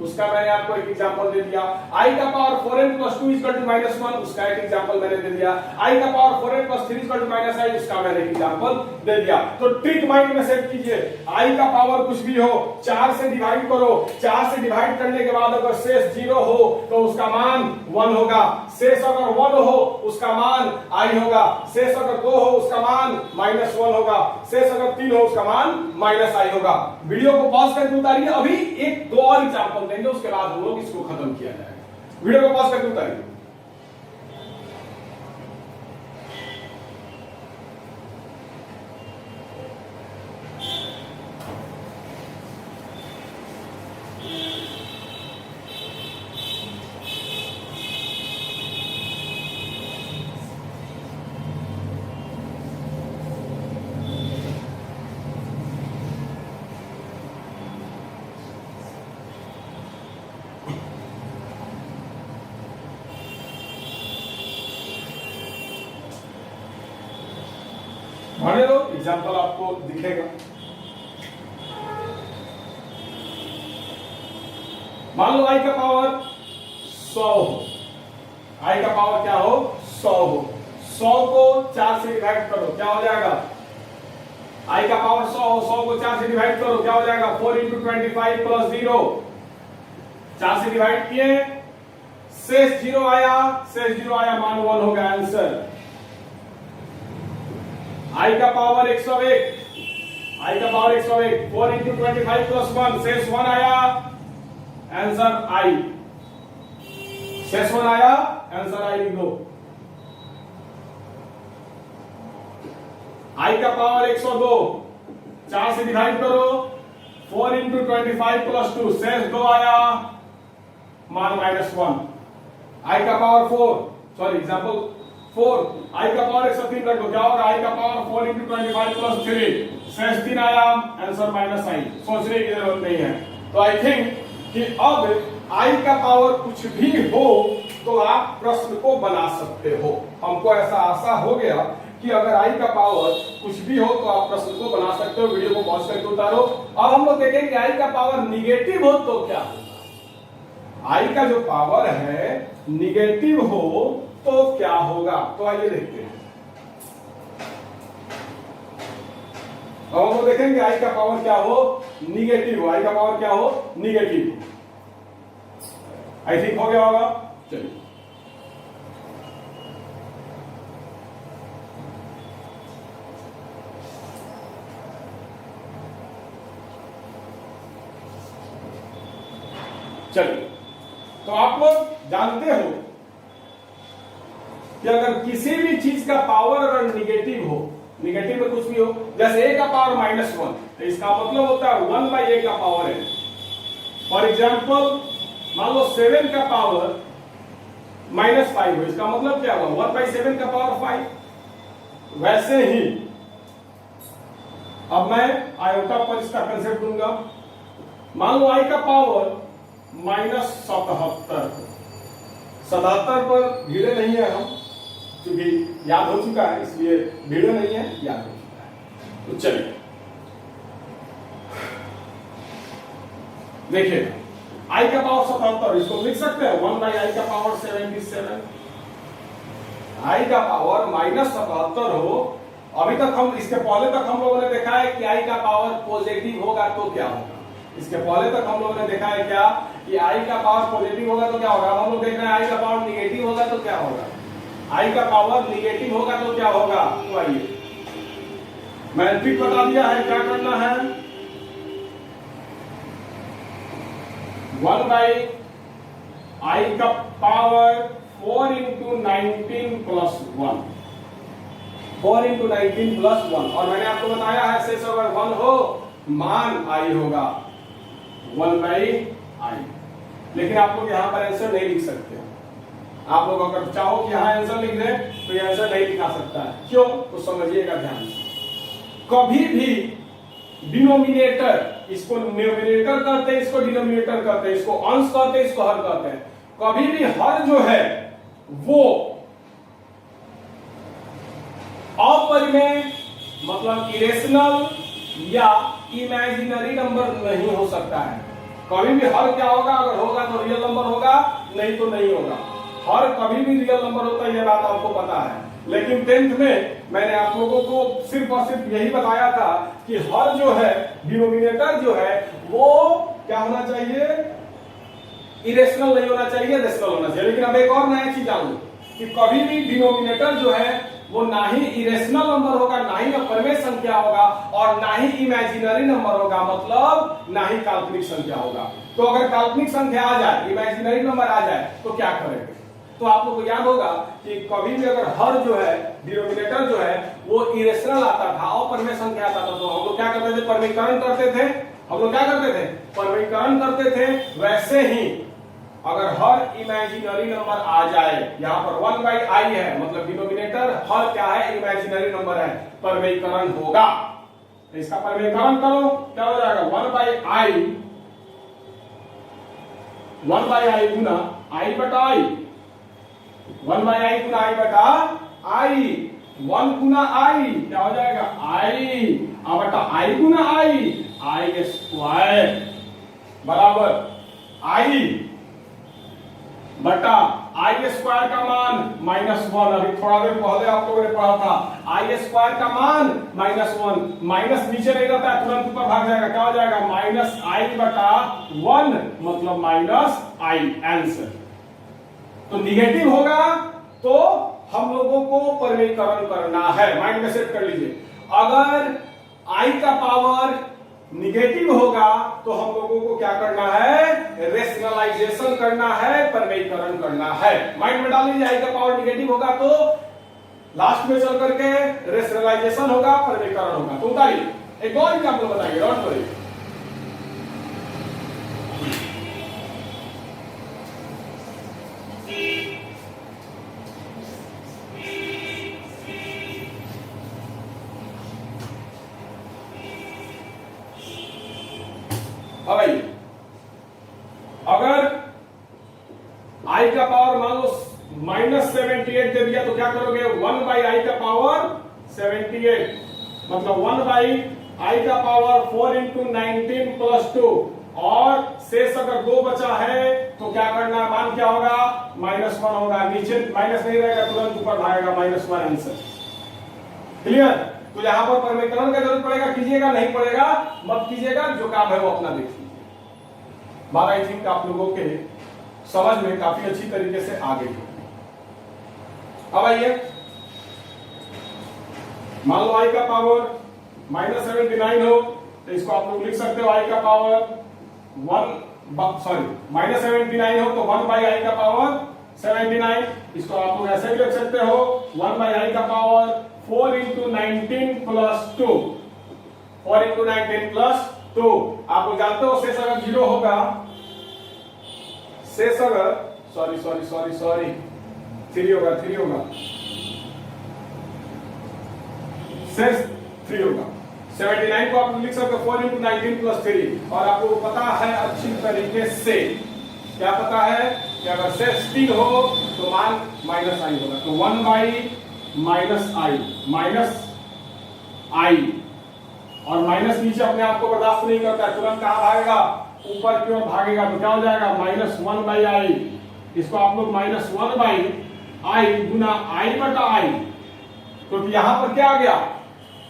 उसका मैंने आपको एक एग्जांपल दे दिया। i का power 4n plus 2 equal to minus 1, उसका एक एग्जांपल मैंने दे दिया। i का power 4n plus 3 equal to minus i, उसका मैंने एक एग्जांपल दे दिया। तो ट्रिक माइंड में सेट कीजिए, i का पावर कुछ भी हो 4 से डिवाइड करो, 4 से डिवाइड करने के बाद अगर शेष 0 हो तो उसका मान 1 होगा, शेष अगर 1 हो उसका मान i होगा, शेष अगर 2 हो उसका मान -1 होगा, शेष अगर 3 हो उसका मान -i होगा। वीडियो को पॉज करके उतारिए, अभी एक दो और एग्जांपल देंगे, उसके बाद हम लोग इसको खत्म किया जाएगा। वीडियो को पॉज करके उतारिए। भाने दो, एग्जांपल आपको दिखेगा। मान लो i का पावर 100 हो, i का पावर क्या हो 100 हो, 100 को 4 से डिवाइड करो, क्या हो जाएगा, i का पावर 100 हो, 100 को 4 से डिवाइड करो, क्या हो जाएगा 4 × 25 प्लस 0, 4 से डिवाइड किए, शेष 0 आया, शेष 0 आया, मान 1 हो गया आंसर। i का पावर 101, i का पावर 101, 4 × 25 प्लस 1, शेष 1 आया, आंसर i, शेष 1 आया, आंसर i लिख दो। i का पावर 102, 4 से डिवाइड करो, 4 × 25 प्लस 2, शेष 2 आया, मान -1। i का पावर 4, सॉरी एग्जांपल 4, i का पावर 103 रख दो, क्या होगा, i का पावर 4 × 25 प्लस 3, शेष 3 आया, आंसर -i। सोचने की जरूरत नहीं है। तो आई थिंक कि अब i का पावर कुछ भी हो तो आप प्रश्न को बना सकते हो। हमको ऐसा आशा हो गया कि अगर i का पावर कुछ भी हो तो आप प्रश्न को बना सकते हो। वीडियो को पॉज करके उतारो। अब हम लोग देखेंगे कि i का पावर निगेटिव हो तो क्या होगा। i का जो पावर है निगेटिव हो तो क्या होगा, तो आइए देखते हैं। अब हम लोग देखेंगे i का पावर क्या हो निगेटिव हो, i का पावर क्या हो निगेटिव हो। आई थिंक हो गया होगा। चलिए चलिए, तो आप लोग जानते हो कि अगर किसी भी चीज का पावर अगर निगेटिव हो, निगेटिव में कुछ भी हो, जैसे a का पावर -1, तो इसका मतलब होता है 1/a का पावर है। फॉर एग्जाम्पल मान लो 7 का पावर -5 हो, इसका मतलब क्या हुआ 1/7 का पावर 5। वैसे ही अब मैं आयोटा पर इसका कंसेप्ट दूंगा। मान लो i का पावर -77, 77 पर भिड़े नहीं है हम, क्योंकि याद हो चुका है इसलिए भिड़े नहीं है, याद हो चुका है। तो चलिए देखिए i का पावर 77, इसको लिख सकते हैं 1/i का पावर 77। i का पावर -77 हो, अभी तक हम इसके पहले तक हम लोगों ने देखा है कि i का पावर पॉजिटिव होगा तो क्या होगा। इसके पहले तक हम लोगों ने देखा है क्या कि i का पावर पॉजिटिव होगा तो क्या होगा। हम लोग देख रहे हैं i का पावर निगेटिव होगा तो क्या होगा। i का पावर निगेटिव होगा तो क्या होगा। तो आइए मैंने ट्रिक बता दिया है, क्या करना है 1/i का पावर 4 × 19 प्लस 1, 4 × 19 प्लस 1। और मैंने आपको बताया है शेष अगर 1 हो मान i होगा 1/i। लेकिन आप लोग यहाँ पर आंसर नहीं लिख सकते। आप लोग अगर चाहो कि यहाँ आंसर लिख दें तो ये आंसर नहीं लिखा सकता है। क्यों, तो समझिएगा ध्यान से। कभी भी डिनोमिनेटर इसको न्यूमरेटर कहते हैं, इसको डिनोमिनेटर कहते हैं, इसको अंश कहते हैं, इसको हर कहते हैं। कभी भी हर जो है वो अपरिमेय मतलब इरेशनल या इमेजिनरी नंबर नहीं हो सकता है। कभी भी हर क्या होगा, अगर होगा तो रियल नंबर होगा, नहीं तो नहीं होगा। हर कभी भी रियल नंबर होता है, ये बात आपको पता है। लेकिन 10th में मैंने आप लोगों को सिर्फ और सिर्फ यही बताया था कि हर जो है डिनोमिनेटर जो है वो क्या होना चाहिए, इरेशनल नहीं होना चाहिए, रेशनल होना चाहिए। लेकिन अब एक और नया चीज जानू कि कभी भी डिनोमिनेटर जो है वो ना ही इरेशनल नंबर होगा, ना ही अपरिमेय संख्या होगा और ना ही इमेजिनरी नंबर होगा, मतलब ना ही काल्पनिक संख्या होगा। तो अगर काल्पनिक संख्या आ जाए, इमेजिनरी नंबर आ जाए तो क्या करेंगे? तो आप लोगों को याद होगा कि कभी भी अगर हर जो है डिनोमिनेटर जो है वो इरेशनल आता था, अपरिमेय संख्या आता था, तो हम लोग क्या करते थे, परिमेयकरण करते थे। हम लोग क्या करते थे, परिमेयकरण करते थे। वैसे ही अगर हर इमेजिनरी नंबर आ जाए, यहाँ पर 1/i है, मतलब डिनोमिनेटर हर क्या है, इमेजिनरी नंबर है, परिमेयकरण होगा। तो इसका परिमेयकरण करो, क्या हो जाएगा, 1/i गुना i बटा i, 1/i गुना i बटा i, 1 गुना i क्या हो जाएगा, i बटा i गुना i स्क्वायर बराबर i बटा आई स्क्वायर का मान -1। अभी थोड़ा देर पहले आप लोगों ने पढ़ा था, आई स्क्वायर का मान -1, माइनस नीचे नहीं रहता है, तुरंत ऊपर भाग जाएगा, क्या हो जाएगा, -i बटा 1 मतलब -i आंसर। तो निगेटिव होगा तो हम लोगों को परिमेयकरण करना है, माइंड में सेट कर लीजिए। अगर i का पावर निगेटिव होगा तो हम लोगों को क्या करना है, रेशनलाइजेशन करना है, परिमेयकरण करना है। माइंड में डाल लीजिए, i का पावर निगेटिव होगा तो लास्ट में चल करके रेशनलाइजेशन होगा, परिमेयकरण होगा। तो उतारिए, एक और एग्जांपल बताएंगे, डोंट वरी। अब आइए, अगर i का पावर मान लो -78 दे दिया तो क्या करोगे, 1/i का पावर 78 मतलब 1/i का पावर 4 × 19 + 2 और शेष अगर 2 बचा है तो क्या करना है, मान क्या होगा, -1 होगा। नीचे माइनस नहीं रहेगा, तुरंत ऊपर भागेगा, -1 आंसर। क्लियर? तो यहां पर परिमेयकरण का जरूरत पड़ेगा, कीजिएगा, नहीं पड़ेगा मत कीजिएगा, जो काम है वो अपना देख लीजिए। बात आई थिंक आप लोगों के समझ में काफी अच्छी तरीके से आ गई। अब आइए, मान लो i का पावर -79 हो तो इसको आप लोग लिख सकते हो i का पावर -79 हो तो 1/i का पावर 79, इसको आप लोग ऐसे भी लिख सकते हो 1/i का पावर 4 × 19 + 2, 4 × 19 + 2। आप लोग जानते हो शेष अगर 0 होगा, शेष अगर सॉरी 3 होगा, शेष 3 होगा। 79 को आप लिख सकते हो 4 × 19 + 3। और आपको पता है अच्छी तरीके से, क्या पता है कि अगर शेष 3 हो तो मान -i होगा। तो 1/-i और माइनस नीचे अपने आप को बर्दाश्त नहीं करता है, तुरंत कहां भागेगा, ऊपर की ओर भागेगा। तो क्या हो जाएगा, -1/i। इसको आप लोग -1/i गुना i बटा i। तो यहां पर क्या आ गया,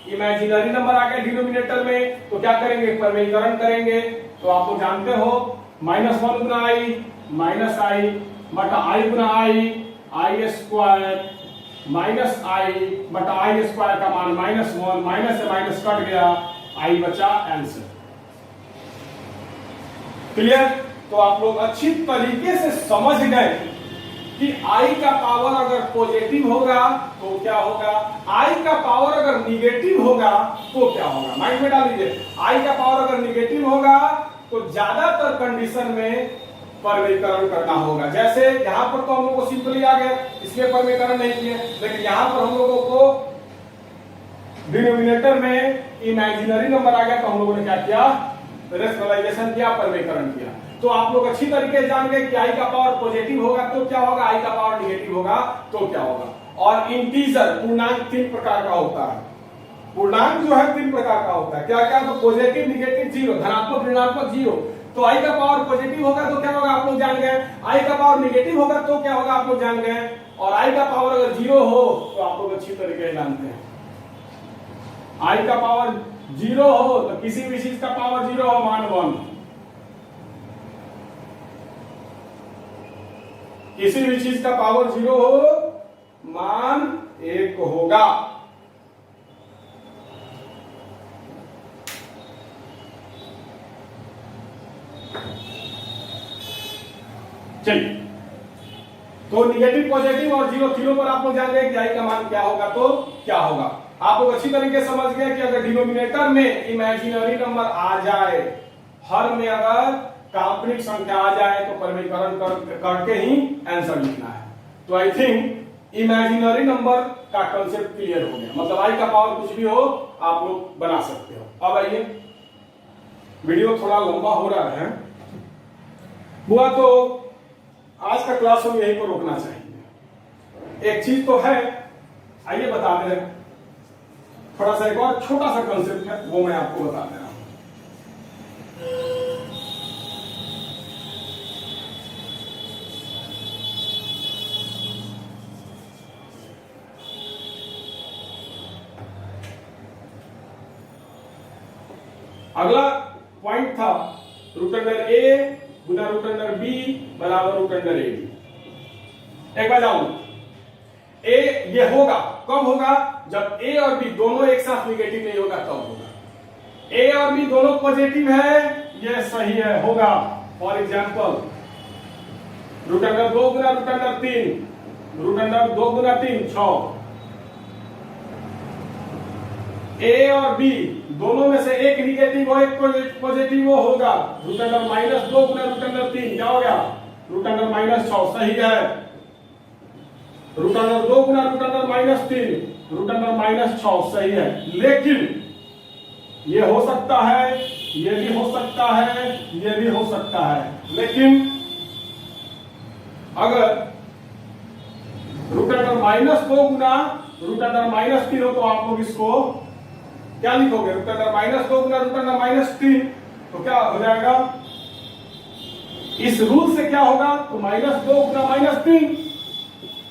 इमेजिनरी नंबर आ गया डिनोमिनेटर में, तो क्या करेंगे, परिमेयकरण करेंगे। तो आप लोग जानते हो -1 गुना i -i बटा i Guna i square -i बटा i स्क्वायर का मान -1, माइनस से माइनस कट गया, i बचा आंसर। क्लियर? तो आप लोग अच्छी तरीके से समझ गए कि i का पावर अगर पॉजिटिव होगा तो क्या होगा, i का पावर अगर निगेटिव होगा तो क्या होगा। माइंड में डाल लीजिए, i का पावर अगर निगेटिव होगा तो ज्यादातर कंडीशन में परिमेयकरण करना होगा। जैसे यहां पर तो हम लोग को सिंपली आ गया, इसलिए परिमेयकरण नहीं किए, लेकिन यहां पर हम लोगों को डिनोमिनेटर में इमेजिनरी नंबर आ गया तो हम लोगों ने क्या किया, रेशनलाइजेशन किया, परमीकरण किया। तो आप लोग अच्छी तरीके से जान गए कि आई का पावर पॉजिटिव होगा तो क्या होगा, आई का पावर निगेटिव होगा तो क्या होगा। और इंटीजर पूर्णांक 3 प्रकार का होता है। पूर्णांक जो है 3 प्रकार का होता है। क्या क्या, तो पॉजिटिव, निगेटिव, जीरो, धनात्मक, ऋणात्मक, जीरो। तो आई का पावर पॉजिटिव होगा तो क्या होगा आप लोग जान गए, आई का पावर निगेटिव होगा तो क्या होगा आप लोग जान गए, और आई का पावर अगर जीरो हो तो आप लोग अच्छी तरीके से जानते हैं। आई का पावर जीरो हो तो किसी भी चीज का पावर जीरो हो, मान 1, किसी भी चीज का पावर जीरो हो मान 1 होगा। चलिए, तो निगेटिव, पॉजिटिव और जीरो तीनों पर आप लोग जान गए कि आई का मान क्या होगा तो क्या होगा। आप लोग अच्छी तरीके से समझ गए कि अगर डिनोमिनेटर में इमेजिनरी नंबर आ जाए, हर में अगर काल्पनिक संख्या आ जाए तो परमीकरण करके ही आंसर लिखना है। तो आई थिंक इमेजिनरी नंबर का कंसेप्ट क्लियर हो गया। मतलब आई का पावर कुछ भी हो आप लोग बना सकते हो। अब आइए, वीडियो थोड़ा लंबा हो रहा है हुआ तो आज का क्लास हम यहीं पर रोकना चाहिए। एक चीज तो है, आइए बता दे रहे, थोड़ा सा एक और छोटा सा कंसेप्ट है वो मैं आपको बता दे रहा हूं। अगला पॉइंट था रूट अंडर ए गुना रूट अंडर बी बराबर रूट अंडर ए बी। एक बार जाऊं, ए ये होगा कब होगा, जब ए और बी दोनों एक साथ निगेटिव नहीं होगा तब होगा। ए और बी दोनों पॉजिटिव है, ये सही है, होगा। फॉर एग्जाम्पल रूट अंडर 2 गुना रूट अंडर 3, रूट अंडर 2 गुना 3 6। ए और बी दोनों में से एक निगेटिव हो एक पॉजिटिव हो, होगा रूट अंडर -2 गुना रूट अंडर 3 क्या हो गया, रूट अंडर -6 सही है। रूट अंडर 2 गुना रूट अंडर -3 रूट अंडर -6 सही है। लेकिन ये हो सकता है, ये भी हो सकता है, ये भी हो सकता है। लेकिन अगर रूट अंडर -2 गुना रूट अंडर -3 हो तो आप लोग इसको क्या लिखोगे, रूट अंडर -2 गुना रूट अंडर -3 तो क्या हो जाएगा, इस रूल से क्या होगा तो -2 गुना -3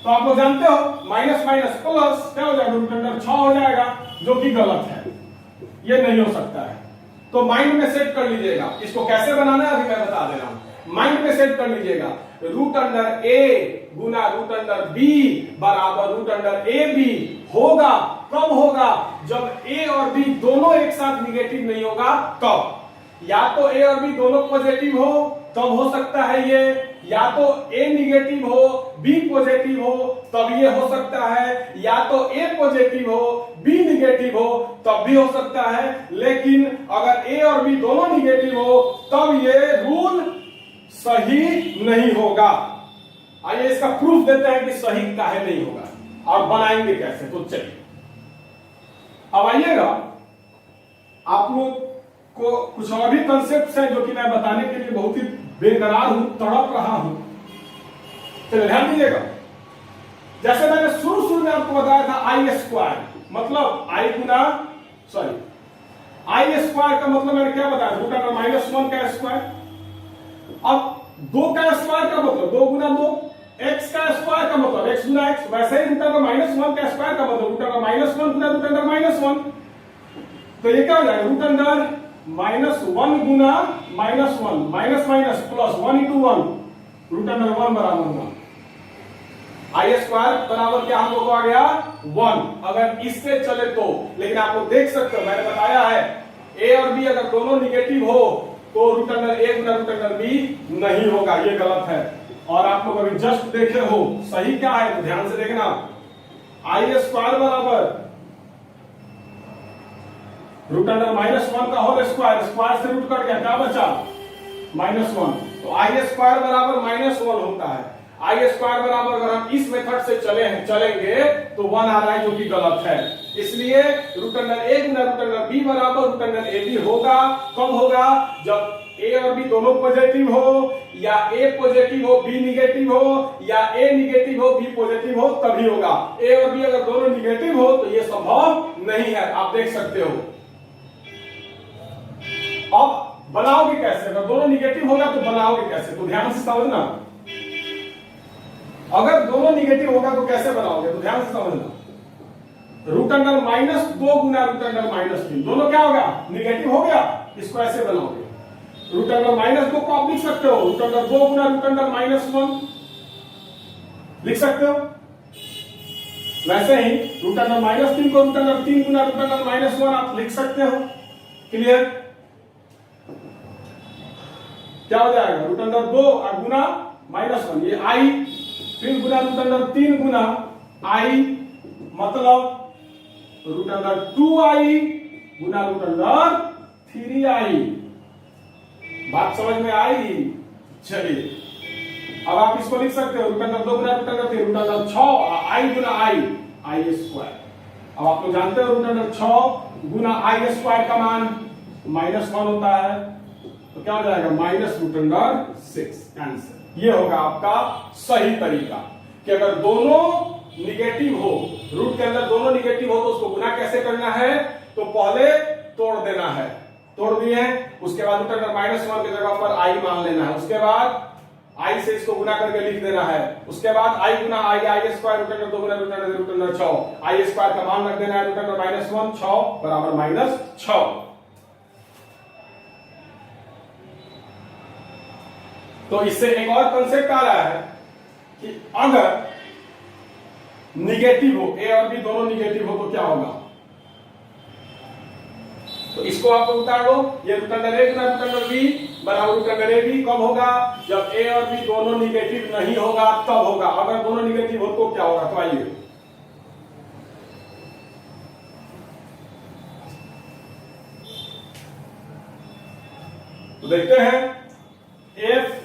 तो आप लोग जानते हो माइनस माइनस प्लस क्या हो जाएगा, रूट अंडर 6 हो जाएगा, जो कि गलत है, ये नहीं हो सकता है। तो माइंड में सेट कर लीजिएगा, इसको कैसे बनाना है अभी मैं बता दे रहा हूं। माइंड में सेट कर लीजिएगा, रूट अंडर ए गुना रूट अंडर बी बराबर रूट अंडर ए बी होगा कब होगा, जब ए और बी दोनों एक साथ निगेटिव नहीं होगा तब। या तो ए और बी दोनों पॉजिटिव हो तब हो सकता है ये, या तो ए निगेटिव हो बी पॉजिटिव हो तब ये हो सकता है, या तो ए पॉजिटिव हो बी निगेटिव हो तब भी हो सकता है। लेकिन अगर ए और बी दोनों निगेटिव हो तब ये रूल सही नहीं होगा। आइए इसका प्रूफ देते हैं कि सही काहे नहीं होगा और बनाएंगे कैसे। तो चलिए अब आइएगा, आप लोग को कुछ और भी कंसेप्ट हैं जो कि मैं बताने के लिए बहुत ही बेकरार हूं, तड़प रहा हूं। चलिए ध्यान दीजिएगा, जैसे मैंने शुरू में आपको बताया था आई स्क्वायर मतलब आई गुना आई स्क्वायर का मतलब मैंने क्या बताया, रूट अंडर -1 का स्क्वायर। अब 2 का स्क्वायर का मतलब 2 गुना 2, x का स्क्वायर का मतलब x गुना x, वैसे ही रूट अंडर -1 का स्क्वायर का मतलब रूट अंडर -1 गुना रूट अंडर -1। तो ये क्या हो जाएगा, रूट अंडर -1 गुना -1 minus minus plus 1 into 1 root under 1 बराबर 1। आई स्क्वायर बराबर क्या हम लोग को आ गया 1, अगर इससे चले तो। लेकिन आप लोग देख सकते हो मैंने बताया है ए और बी अगर दोनों निगेटिव हो तो रूट अंडर ए गुना रूट अंडर बी नहीं होगा, ये गलत है। और आप लोग अभी जस्ट देखे हो सही क्या है, तो ध्यान से देखना, आई स्क्वायर बराबर रूट अंडर -1 का होल स्क्वायर, स्क्वायर से रूट कट गया क्या बचा -1, तो आई स्क्वायर बराबर -1 होता है। आई स्क्वायर बराबर, अगर हम इस मेथड से चलेंगे तो 1 आ रहा है, जो कि गलत है। इसलिए रूट अंडर ए गुना रूट अंडर बी बराबर रूट अंडर ए बी होगा। कब होगा? जब ए और बी दोनों पॉजिटिव हो, या ए पॉजिटिव हो बी निगेटिव हो, या ए निगेटिव हो बी पॉजिटिव हो, तभी होगा। ए और बी अगर दोनों निगेटिव हो तो ये संभव नहीं है, आप देख सकते हो। अब बनाओगे कैसे? अगर दोनों निगेटिव होगा तो बनाओगे कैसे? तो ध्यान से समझना। अगर दोनों निगेटिव होगा तो कैसे बनाओगे? तो ध्यान से समझना। रूट अंडर -2 गुना रूट अंडर -3, दोनों क्या होगा? निगेटिव हो गया। इसको ऐसे बनाओगे, रूट अंडर -2 को आप लिख सकते हो रूट अंडर 2 गुना रूट अंडर -1 लिख सकते हो। वैसे ही रूट अंडर -3 को रूट अंडर 3 गुना रूट अंडर -1 आप लिख सकते हो। क्लियर? क्या हो जाएगा? रूट अंडर 2 और गुना -1, ये आई, फिर गुना रूट अंडर 3 गुना आई, मतलब रूट अंडर 2i गुना रूट अंडर 3i। बात समझ में आई? चलिए, अब आप इसको लिख सकते हो रूट अंडर 2 गुना रूट अंडर 3, रूट अंडर 6 आई गुना आई स्क्वायर। अब आप लोग जानते हो रूट अंडर 6 गुना आई स्क्वायर का मान -1 होता है, तो क्या हो जाएगा? -√6 आंसर। ये होगा आपका सही तरीका कि अगर दोनों निगेटिव हो, रूट के अंदर दोनों निगेटिव हो तो उसको गुना कैसे करना है? तो पहले तोड़ देना है, तोड़ दिए, उसके बाद रूट अंडर -1 की जगह पर आई मान लेना है, उसके बाद आई से इसको गुना करके लिख देना है, उसके बाद आई गुना आई स्क्वायर रूट अंडर 2 गुना रूट अंडर 6, आई स्क्वायर का मान रख देना है रूट अंडर -1 6 बराबर -6। तो इससे एक और कंसेप्ट आ रहा है कि अगर निगेटिव हो, ए और बी दोनों निगेटिव हो तो क्या होगा? तो इसको आप उतार लो, ये रूट अंडर ए गुना रूट अंडर बी बराबर रूट अंडर ए बी। कब होगा? जब ए और बी दोनों निगेटिव नहीं होगा तब होगा। अगर दोनों निगेटिव हो तो क्या होगा? तो आइए तो देखते हैं। एफ